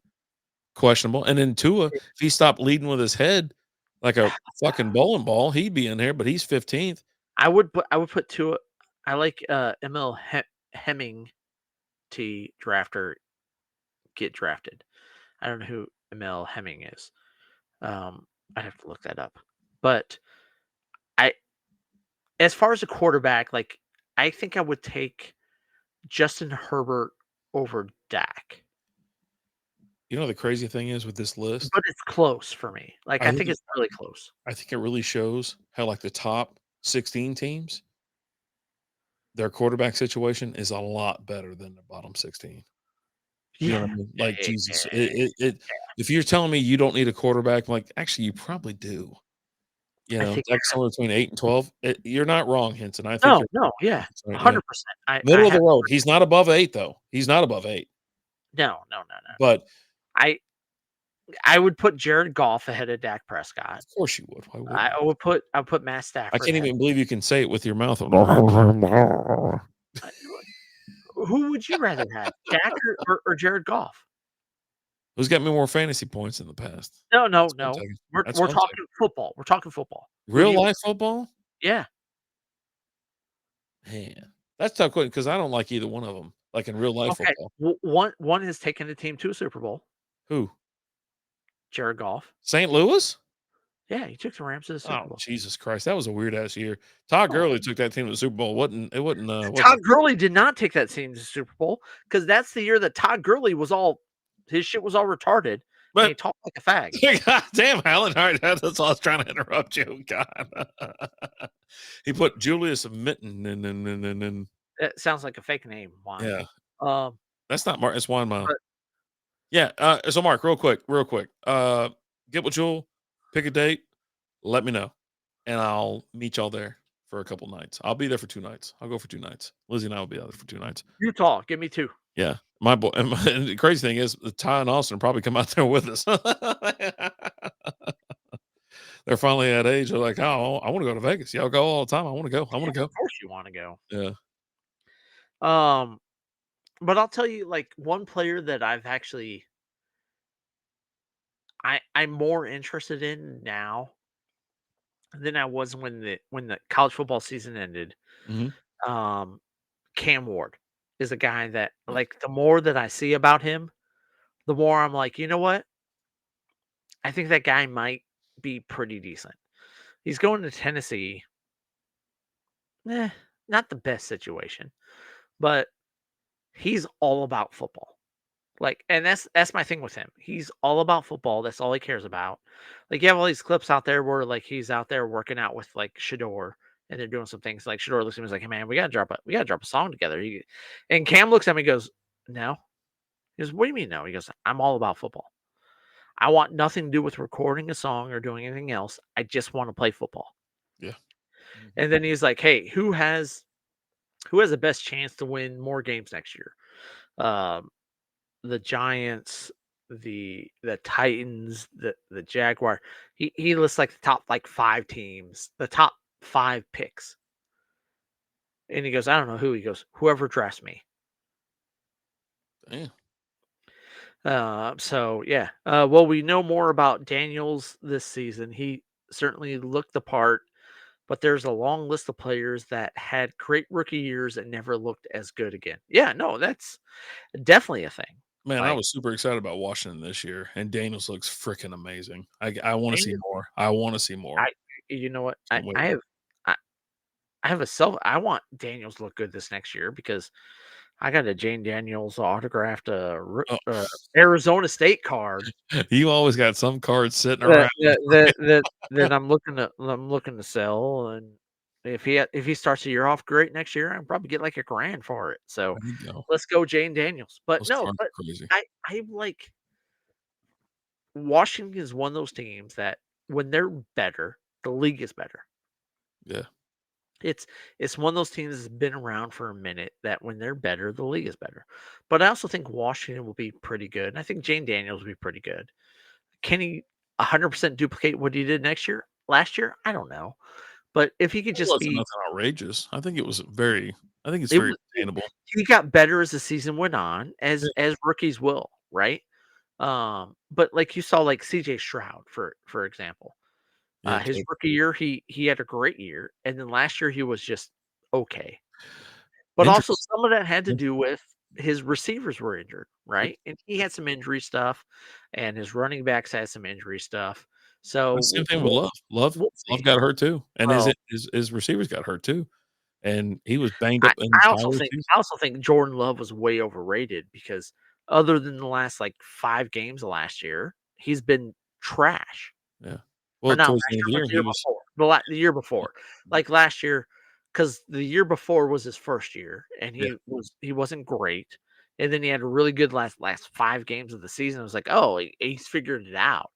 Questionable. And then Tua, if he stopped leading with his head like a fucking bowling ball, he'd be in there, but he's 15th. I would put Tua. I like ML Hemming to drafter get drafted. I don't know who ML Hemming is. I'd have to look that up. But I, as far as a quarterback, like I think I would take Justin Herbert over Dak. You know, the crazy thing is with this list, But it's close for me. Like, I I think think it, it's really close. I think it really shows how like the top 16 teams, their quarterback situation is a lot better than the bottom 16. You know Yeah. what I mean? Like Eh, Jesus, eh, if you're telling me you don't need a quarterback, like actually you probably do. You I know, think like somewhere between 8 and 12. You're not wrong, Henson. I think no, you're no, yeah, right. Yeah. 100%. I Middle of the have road. He's not above 8 though. He's not above 8. no. But I I would put Jared Goff ahead of Dak Prescott. of course you would. Why wouldn't you? I would put Matt I Stafford can't ahead. even believe you can say it with your mouth open. I Who would you rather have, Dak or Jared Goff? Who's got me more fantasy points in the past? No, no, That's what I'm no. taking. We're That's we're what I'm taking. talking football. We're talking football. Who do Real you life football? Yeah. Man, that's tough because I don't like either one of them. Like in real life Okay. football. One has taken the team to a Super Bowl, Who? Jared Goff. St. Louis? Yeah, he took the Rams to the Super Oh, Bowl. Jesus Christ. That was a weird ass year. Todd Oh. Gurley took that team to the Super Bowl. Wasn't Todd Gurley did not take that team to the Super Bowl because that's the year that Todd Gurley was all his shit was all retarded and he but talked like a fag. God damn, Alan. All right, that's all I was trying to interrupt you. God. He put Julius Mitten and That sounds like a fake name. Why? yeah. Um, That's not Mark, it's Wine Mile. but Yeah, so Mark, real quick. Get with Jewel, pick a date, let me know, and I'll meet y'all there for a couple nights. I'll be there for 2 nights. I'll go for 2 nights. Lizzie and I will be out there for 2 nights. Utah, give me 2. Yeah, my boy. And the crazy thing is, Ty and Austin will probably come out there with us. They're finally at age. They're like, oh, I want to go to Vegas. Y'all go all the time. I want to go. I want to go. Of course you want to go. Yeah. But I'll tell you, like one player that I'm more interested in now than I was when the college football season ended. Mm-hmm. Cam Ward is a guy that like the more that I see about him, the more I'm like, you know what? I think that guy might be pretty decent. He's going to Tennessee. Eh, not the best situation, but he's all about football. Like, and that's my thing with him. He's all about football. That's all he cares about. Like, you have all these clips out there where like he's out there working out with like Shador, and they're doing some things. Like Shador looks at him and is like, "Hey man, we gotta drop a song together." And Cam looks at me and goes, "No." He goes, "What do you mean no?" He goes, "I'm all about football. I want nothing to do with recording a song or doing anything else. I just want to play football." Yeah. And then he's like, "Hey, who has the best chance to win more games next year? Um, the Giants, the Titans, the Jaguar." He lists like the top like 5 teams, the top 5 picks. And he goes, "I don't know who." He goes, "Whoever drafts me." Damn. So yeah. Well, we know more about Daniels this season. He certainly looked the part, but there's a long list of players that had great rookie years and never looked as good again. Yeah, no, that's definitely a thing. Man, I Like was super excited about Washington this year, and Daniels looks freaking amazing. I want to see Daniels, more. I want to see more. I you know what? Can't wait. I have I have a self I want Daniels to look good this next year because I got a Jane Daniels autographed Oh, Arizona State card you always got some cards sitting that around. that I'm looking to sell, and if he starts the year off great next year, I'll probably get like a grand for it. So There you go. let's go Jane Daniels. But Those no, cards but are crazy. I like Washington is one of those teams that when they're better, the league is better. Yeah. It's it's one of those teams that's been around for a minute that when they're better, the league is better. But I also think Washington will be pretty good. And I think Jane Daniels will be pretty good. Can he 100% duplicate what he did last year? I don't know. But if he could It just wasn't be nothing outrageous. I think it was very I think it's it very was attainable. he got better as the season went on, Yeah. as rookies will, right? But like you saw like CJ Stroud for example. Yeah, His totally. rookie year, he had a great year, and then last year he was just okay. But also Injuries. some of that had to Yeah. do with his receivers were injured, Yep. right? And he had some injury stuff, and his running backs had some injury stuff. The So same thing with Love. Love we'll Love see. got hurt too, and Well, his receivers got hurt too, and he was banged I up an entire season. I also think Jordan Love was way overrated because other than the last like 5 games of last year, he's been trash. Yeah. Or Well, not towards last the end of year, the but year, the he year was before. The year before. Like last year, because the year before was his first year, and yeah, he wasn't great. And then he had a really good last 5 games of the season. I was like, "Oh, he's figured it out."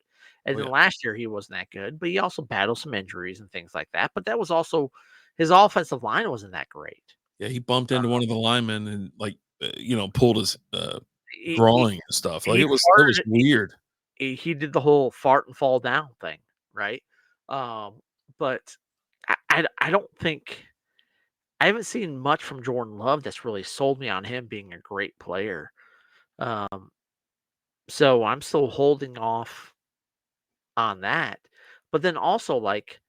And oh, then yeah. last year, he wasn't that good, but he also battled some injuries and things like that. But that was also his offensive line wasn't that great. Yeah, he bumped Uh, into one of the linemen and, like, pulled his, he he drawing and stuff. Like, he it was farted weird. he did the whole fart and fall down thing, right? Um, but I don't think I haven't seen much from Jordan Love that's really sold me on him being a great player. Um, so I'm still holding off on that. But then also, like,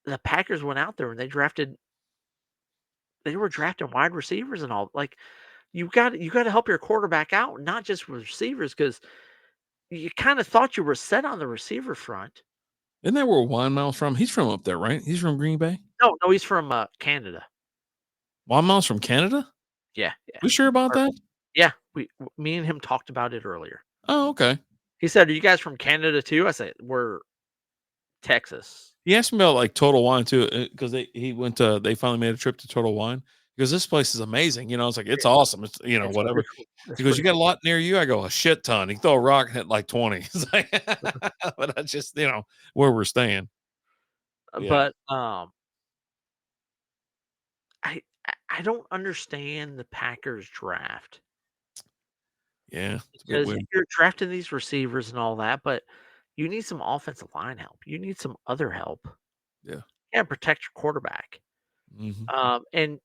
the Packers went out there and they were drafting wide receivers and all. Like, you got to help your quarterback out, not just with receivers, because you kind of thought you were set on the receiver front. Isn't that where Wine from? He's from up there, right? He's from Green Bay? No, no, he's from Canada. Wine from Canada? Yeah, yeah, We sure about or- that? yeah. Me and him talked about it earlier. Oh, okay. He said, "Are you guys from Canada too?" I said, "We're Texas." He asked me about, like, Total Wine too, because they finally made a trip to Total Wine. Because "This place is amazing." I was like, "It's awesome." It's, It's whatever. pretty cool. It's He goes, pretty "You got a cool. lot near you?" I go, "A shit ton." He throw a rock and hit like 20. It's like, but I just, where we're staying. Yeah. But I don't understand the Packers draft Yeah. It's a bit because weird. you're drafting these receivers and all that, but you need some offensive line help. You need some other help. Yeah. Yeah, protect your quarterback. Mhm. And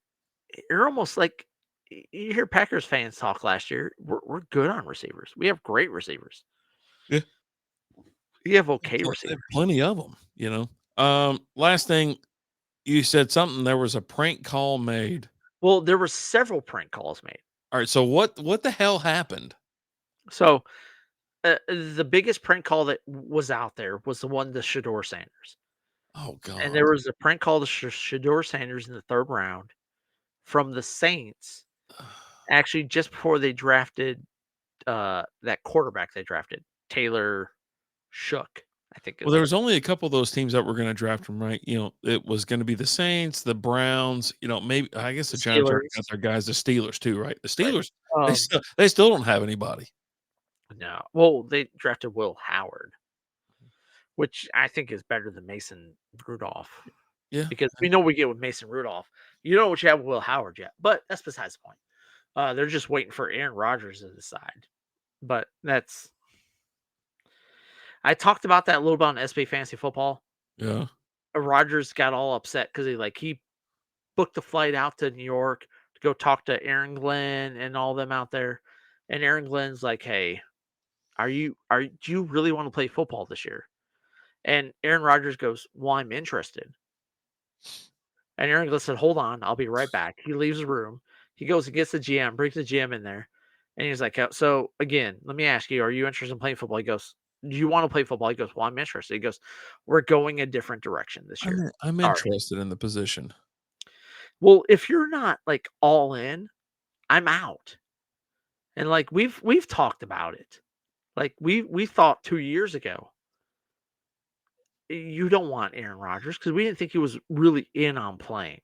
you're almost like you hear Packers fans talk last year. We're good on receivers. We have great receivers. Yeah. We have okay receivers. Plenty of them. Last thing, you said something, there was a prank call made. Well, there were several prank calls made. All right, so what the hell happened? So the biggest prank call that was out there was the one to Shador Sanders. Oh And god. there was a prank call to Shador Sanders in the 3rd round from the Saints, actually just before they drafted, that quarterback they drafted, Taylor Shook, I think Well, is there his was only a couple of those teams that were gonna draft him, right? It was gonna be the Saints, the Browns, maybe I guess the Giants already got Steelers, their guys, the Steelers too, right? The right. Steelers, Um, they still don't have anybody. no. Well, they drafted Will Howard, which I think is better than Mason Rudolph Yeah. because we know we get with Mason Rudolph. You don't know what you have with Will Howard yet, but that's besides the point. They're just waiting for Aaron Rodgers to decide. But that's I talked about that a little bit on SB Fantasy Football. Yeah. Rodgers got all upset because he booked the flight out to New York to go talk to Aaron Glenn and all them out there. And Aaron Glenn's like, "Hey, do you really want to play football this year?" And Aaron Rodgers goes, "Well, I'm interested." And Aaron Glenn said, "Hold on, I'll be right back." He leaves the room. He goes and gets the GM, brings the GM in there, and he's like, "So again, let me ask you, are you interested in playing football?" He goes, "Do you want to play football?" He goes, "Well, I'm interested." He goes, "We're going a different direction this year." I'm All right. interested in the position. Well, if you're not like all in, I'm out. And like we've talked about it. Like we thought 2 years ago, you don't want Aaron Rodgers because we didn't think he was really in on playing.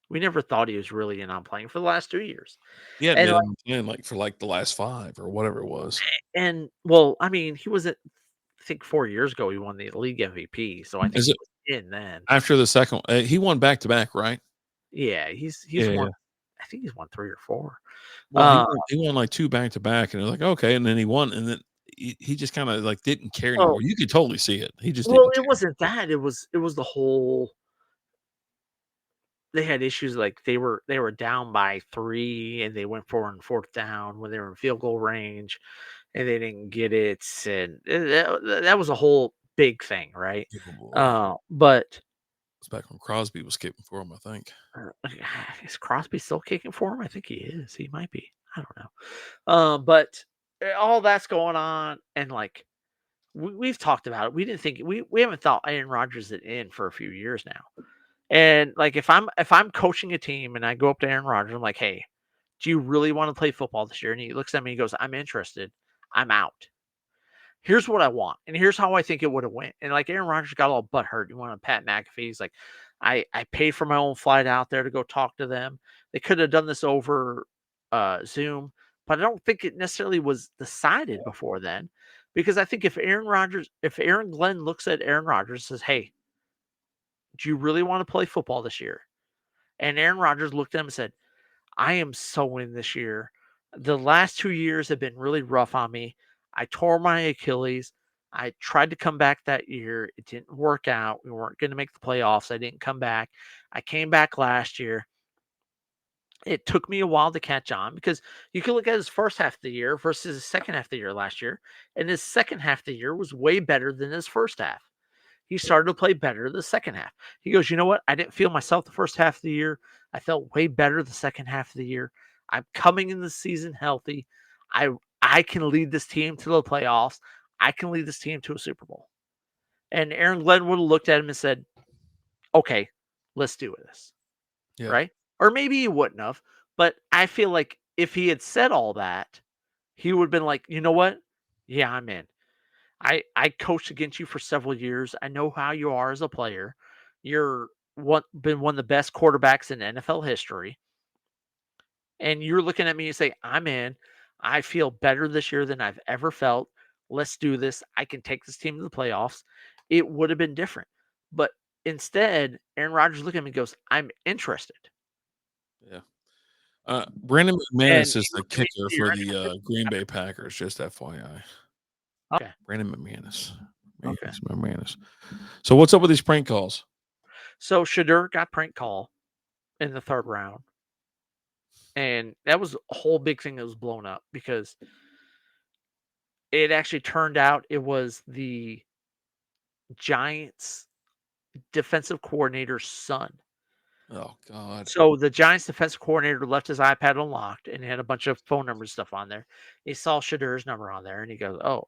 We never thought he was really in on playing for the last 2 years. He hadn't And been like in like for like the last 5 or whatever it was. and well, I mean, he was at I think 4 years ago he won the league MVP, so I think Is he it was in then. after the second? He won back to back, right? Yeah, he's Yeah. won I think he's won 3 or 4. Well, Uh, he won like 2 back to back, and they're like, okay, and then he won, and then he just kind of like didn't care well anymore. You could totally see it. He just well, didn't it care. wasn't that, it was the whole they had issues like they were down by 3 and they went for on 4th down when they were in field goal range and they didn't get it, and that was a whole big thing, right? Oh boy, But it's back when Crosby was skipping for him, I think. is Crosby still kicking for him? I think he is. He might be. I don't know. But all that's going on, and like we've talked about it. We didn't think we haven't thought Aaron Rodgers is in for a few years now. And like if I'm coaching a team and I go up to Aaron Rodgers, I'm like, hey, do you really want to play football this year? And he looks at me and goes, I'm interested. I'm out. Here's what I want, and here's how I think it would have went. And like Aaron Rodgers got all butthurt. He wanted Pat McAfee. He's like, I paid for my own flight out there to go talk to them. They could have done this over Zoom, but I don't think it necessarily was decided before then. Because I think if Aaron Glenn looks at Aaron Rodgers and says, hey, do you really want to play football this year? And Aaron Rodgers looked at him and said, I am so in this year. The last 2 years have been really rough on me. I tore my Achilles. I tried to come back that year. It didn't work out. We weren't going to make the playoffs. I didn't come back. I came back last year. It took me a while to catch on because you can look at his first half of the year versus his second half of the year last year. And his second half of the year was way better than his first half. He started to play better the second half. He goes, you know what? I didn't feel myself the first half of the year. I felt way better the second half of the year. I'm coming in the season healthy. I I can lead this team to the playoffs. I can lead this team to a Super Bowl. And Aaron Glenn would have looked at him and said, okay, let's do this. Yeah, Right? Or maybe he wouldn't have. But I feel like if he had said all that, he would have been like, you know what? Yeah, I'm in. I coached against you for several years. I know how you are as a player. You're been one of the best quarterbacks in NFL history. And you're looking at me and say, I'm in. I feel better this year than I've ever felt. Let's do this. I can take this team to the playoffs. It would have been different. But instead, Aaron Rodgers looked at me and goes, I'm interested. yeah. Brandon And McManus is he the looked at me kicker and said, for you're the interested? Green Bay Packers. Just FYI, Okay. Brandon McManus. Okay. McManus. So what's up with these prank calls? So Shadur got prank call in the third round. And that was a whole big thing that was blown up because it actually turned out it was the Giants defensive coordinator's son. Oh God. So the Giants defensive coordinator left his iPad unlocked and had a bunch of phone number stuff on there. He saw Shadur's number on there and he goes, oh.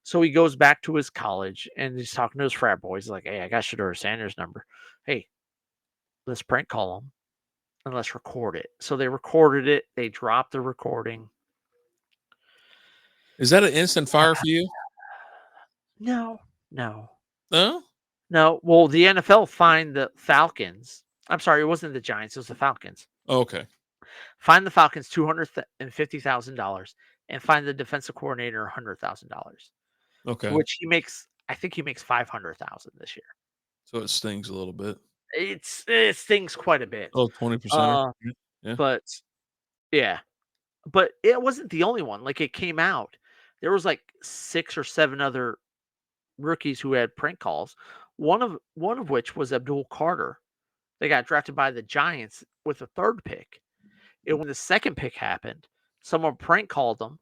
So he goes back to his college and he's talking to his frat boys. He's like, hey, I got Shadur Sanders' number. Hey, let's prank call him and let's record it. So they recorded it. They dropped the recording. Is that an instant fire for you? No, no. No. No, well, the NFL fined the Falcons. I'm sorry, it wasn't the Giants, it was the Falcons. Okay. Fined the Falcons $250,000 and fined the defensive coordinator $100,000, Okay. which I think he makes 500,000 this year. So it stings a little bit. It stings quite a bit. Oh, 20%. Uh, Yeah. but yeah, but it wasn't the only one. Like it came out, there was like 6 or 7 other rookies who had prank calls. One of which was Abdul Carter. They got drafted by the Giants with the third pick. And when the second pick happened, someone prank called them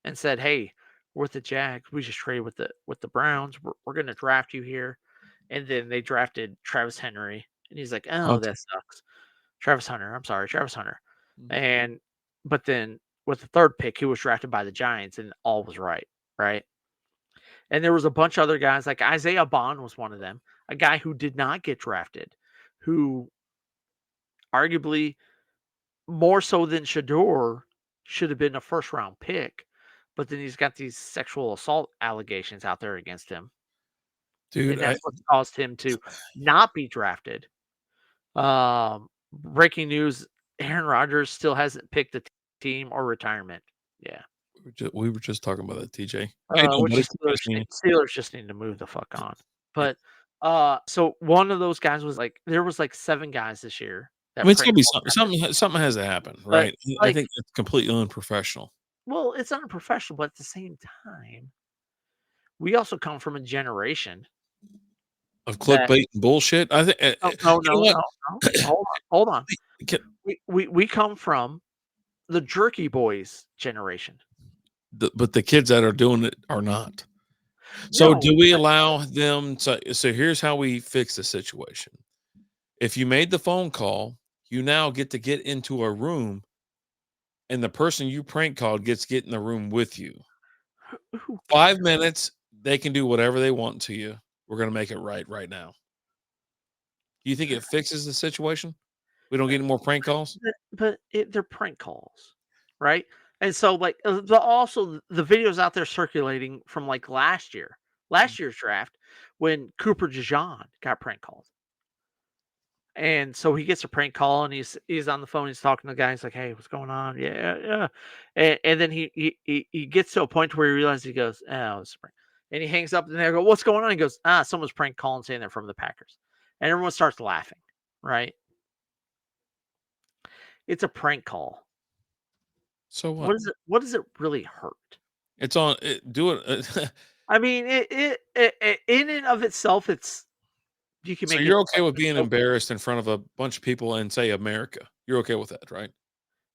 and said, "Hey, we're with the Jags. We just traded with the Browns. We're going to draft you here." And then they drafted Travis Henry, and he's like, "Oh, Okay. that sucks." Travis Hunter. I'm sorry, Travis Hunter. Mm. And but then with the third pick, he was drafted by the Giants, and all was right, right? And there was a bunch of other guys like Isaiah Bond was one of them, a guy who did not get drafted, who arguably more so than Shador should have been a first round pick, but then he's got these sexual assault allegations out there against him, Dude, and that's what caused him to not be drafted. Breaking news: Aaron Rodgers still hasn't picked a team or retirement. Yeah, we were just talking about that, TJ. Hey, which nobody. is Steelers just need to move the fuck on. But so one of those guys was like, there was like 7 guys this year I that mean, it's prank gonna be called something has to happen, but right? I like, think it's completely unprofessional. well, it's unprofessional, but at the same time, we also come from a generation Of that clickbait and bullshit. I think oh, no, you know no, what? no, no, hold on. Can- We come from the Jerky Boys generation. but the kids that are doing it are not. So No, do we allow them to? So here's how we fix the situation. If you made the phone call, you now get to get into a room, and the person you prank called gets to get in the room with you. who 5 cares? minutes, they can do whatever they want to you. We're gonna make it right now. Do you think it fixes the situation? We don't get any more prank calls? They're prank calls, right? And so, like, also the videos out there circulating from like last year's draft, when Cooper DeJean got prank called. And so he gets a prank call and he's on the phone. He's talking to the guy. He's like, "Hey, what's going on? Yeah, yeah." And then he gets to a point where he realizes he goes, "Oh, it's a prank." And he hangs up and they go, "What's going on?" He goes, someone's prank calling saying they're from the Packers." And everyone starts laughing, right? It's a prank call. So what? What does it really hurt? It's on do it I mean, it in and of itself, you can so make it you're okay with a being joke, embarrassed in front of a bunch of people and say America. You're okay with that, right?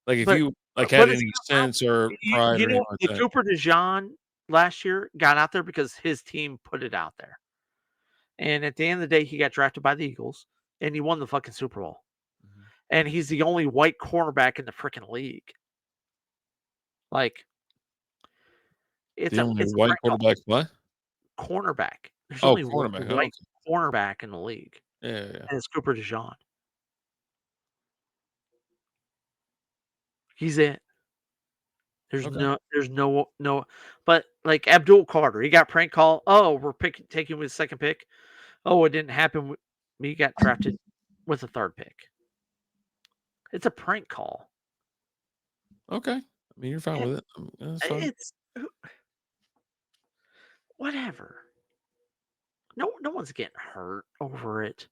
Like if but you like but had it's any not. sense or pride or anything like The that. Cooper DeJean last year got out there because his team put it out there. And at the end of the day, he got drafted by the Eagles and he won the fucking Super Bowl. Mhm. And he's the only white cornerback in the freaking league. Like, The only it's a white prank call. quarterback what? Cornerback. There's Oh, only one cornerback. Oh, white okay. cornerback in the league, Yeah, yeah, yeah. and it's Cooper DeJean. He's it. Okay. There's no, but like Abdul Carter, he got prank call. Oh, we're taking with the second pick. Oh, it didn't happen. He got drafted with a third pick. It's a prank call. Okay. I mean, you're fine Eh, with it. That's fine. It's whatever. No one's getting hurt over it.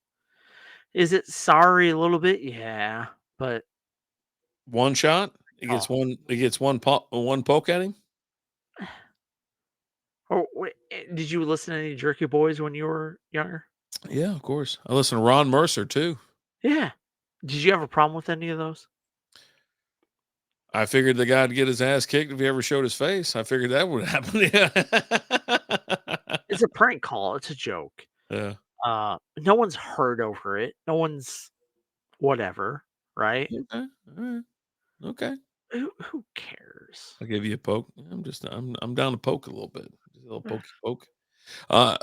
Is it sorry a little bit? Yeah, but One shot. It oh, gets one poke at him. oh wait, did you listen to any Jerky Boys when you were younger? Yeah, of course. I listen to Ron Mercer too. Yeah. Did you have a problem with any of those? I figured the guy'd get his ass kicked if he ever showed his face. I figured that would happen. It's a prank call. It's a joke. Yeah. No one's hurt over it. No one's whatever, right? Okay. All right. Okay. Who cares? I'll give you a poke. I'm down to poke a little bit. Just a little pokey poke. Uh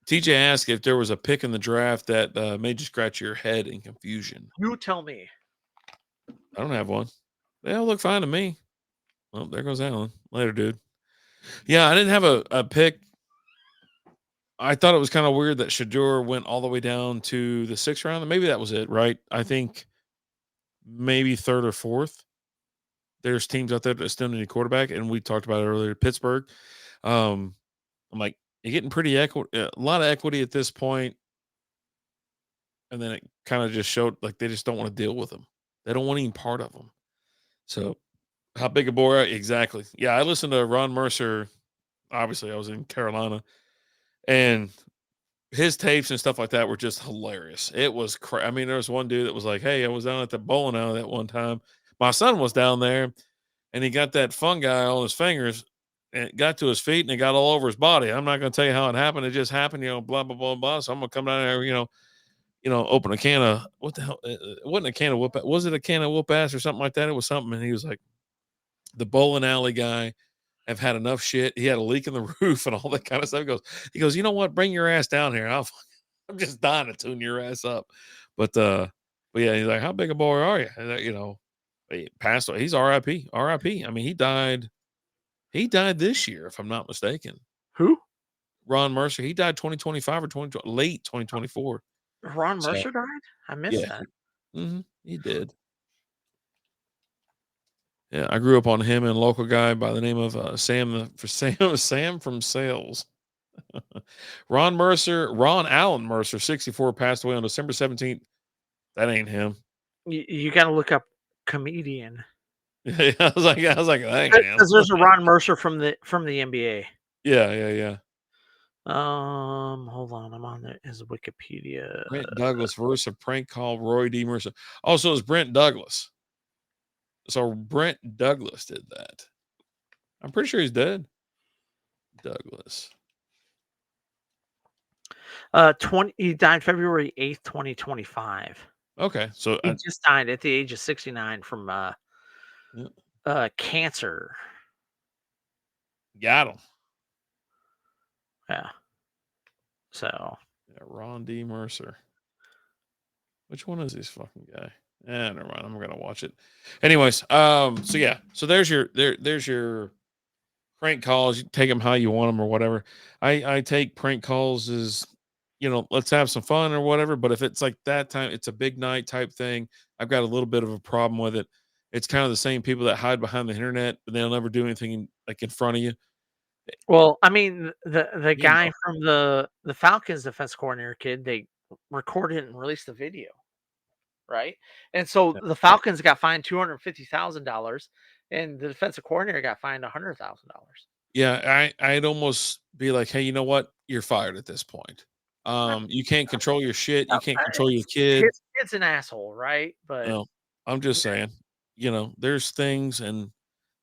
TJ asked if there was a pick in the draft that made you scratch your head in confusion. You tell me. I don't have one. They all look fine to me. Well, there goes Alan. Later, dude. Yeah, I didn't have a pick. I thought it was kind of weird that Shador went all the way down to the 6th round. And maybe that was it, right? I think maybe 3rd or 4th. There's teams out there that still need a quarterback, and we talked about it earlier. Pittsburgh. I'm like, you're getting a lot of equity at this point, and then it kind of just showed like they just don't want to deal with them. They don't want any part of them. So, how big a boy? Exactly. Yeah, I listened to Ron Mercer. Obviously, I was in Carolina, and his tapes and stuff like that were just hilarious. It was I mean, there was one dude that was like, "Hey, I was down at the bowling alley that one time. My son was down there, and he got that fungi on his fingers, and it got to his feet, and it got all over his body. I'm not going to tell you how it happened. It just happened, blah blah blah blah. So I'm gonna come down there, open a can of what the hell? It wasn't a can of whoop. Was it a can of whoop ass or something like that? It was something, and he was like, the bowling alley guy have had enough shit. He had a leak in the roof and all that kind of stuff. He goes, you know what? Bring your ass down here. I'm just dying to tune your ass up. But But yeah, he's like, "How big a boy are you?" And you know, he passed away. He's R.I.P. R.I.P. I mean, he died. He died this year, if I'm not mistaken. Who? Ron Mercer. He died 2025 or late 2024. Ron So Mercer died? I missed yeah, that. he did. Yeah, I grew up on him and a local guy by the name of Sam Sam from Sales. Ron Allen Mercer, 64, passed away on December 17th. That ain't him. You got to look up comedian. Yeah, I was like, that ain't him. Because there's a Ron Mercer from the NBA. Yeah. Hold on, I'm on his Wikipedia. Brent Douglas versus a prank call Roy D. Mercer. Also, it's Brent Douglas. So Brent Douglas did that. I'm pretty sure he's dead. Douglas. 20. He died February 8th, 2025. Okay, so He just died at the age of 69 from cancer. got him. Yeah. So Yeah, Ron D. Mercer. Which one is this fucking guy? Never mind. I'm gonna watch it. Anyways, so yeah, so there's your prank calls. You take them how you want them or whatever. I take prank calls as, you know, let's have some fun or whatever. But if it's like that time, it's a big night type thing. I've got a little bit of a problem with it. It's kind of the same people that hide behind the internet, but they'll never do anything like in front of you. well, I mean, the You guy know, from the Falcons defense coordinator kid, they recorded and released the video, right? And so yeah. the Falcons got fined $250,000, and the defensive coordinator got fined $100,000. Yeah, I'd almost be like, hey, you know what? You're fired at this point. You can't control your shit. You can't control your kid. His kid's an asshole, right? But No, I'm just saying, you know, there's things, and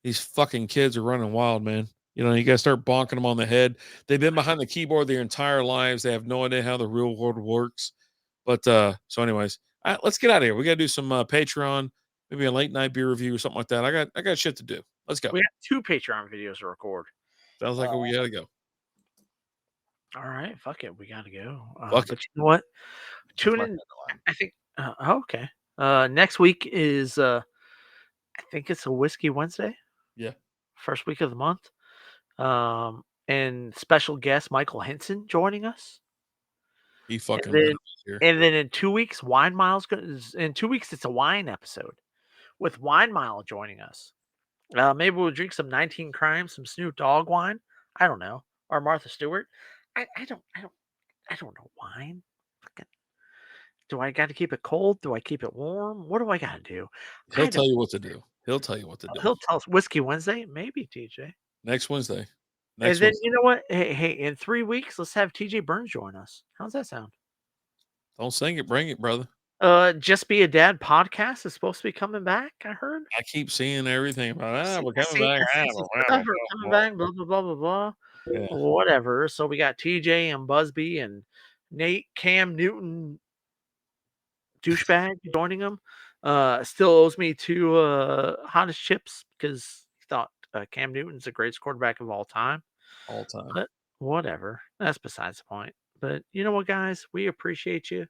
these fucking kids are running wild, man. You know, you gotta start bonking them on the head. They've been behind the keyboard their entire lives. They have no idea how the real world works. But so anyways, let's get out of here. We gotta do some Patreon, maybe a late night beer review or something like that. I got shit to do. Let's go. we got 2 Patreon videos to record. Sounds like we gotta go. All right, fuck it, we gotta go. Fuck But you know what? Tune my in. favorite line. I think. Okay. Next week is I think it's a Whiskey Wednesday, Yeah, first week of the month. And special guest Michael Henson joining us. he And fucking then, lives here. in 2 weeks, Wine Miles. In 2 weeks, it's a wine episode with Wine Mile joining us. Maybe we'll drink some 19 Crimes, some Snoop Dogg wine. I don't know, or Martha Stewart. I don't know wine. Fucking, do I got to keep it cold? Do I keep it warm? What do I got to do? He'll I tell don't. you what to do. He'll tell you what to do. He'll tell us Whiskey Wednesday, maybe TJ. Next Wednesday. And Next then Wednesday. you know what? Hey, in 3 weeks, let's have TJ Burns join us. How's that sound? Don't sing it, bring it, brother. Just Be a Dad podcast is supposed to be coming back. I heard. I keep seeing everything about we're I coming see, back. I see some stuff are coming back. Blah blah blah blah blah. Yeah. Whatever. So we got TJ and Busby and Nate, Cam Newton, douchebag joining them. Still owes me 2 hottest chips because he thought Cam Newton's the greatest quarterback of all time. All time. But whatever. That's besides the point. But you know what, guys? We appreciate you.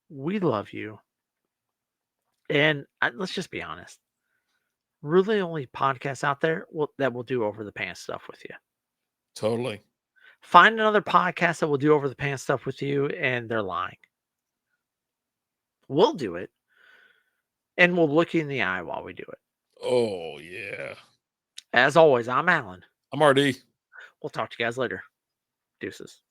We love you. And let's just be honest. We're the only podcast out there that will do over the pants stuff with you. Totally. Find another podcast that will do over the pants stuff with you, and they're lying. We'll do it, and we'll look you in the eye while we do it. Oh yeah. As always, I'm Alan. I'm RD. We'll talk to you guys later. Deuces.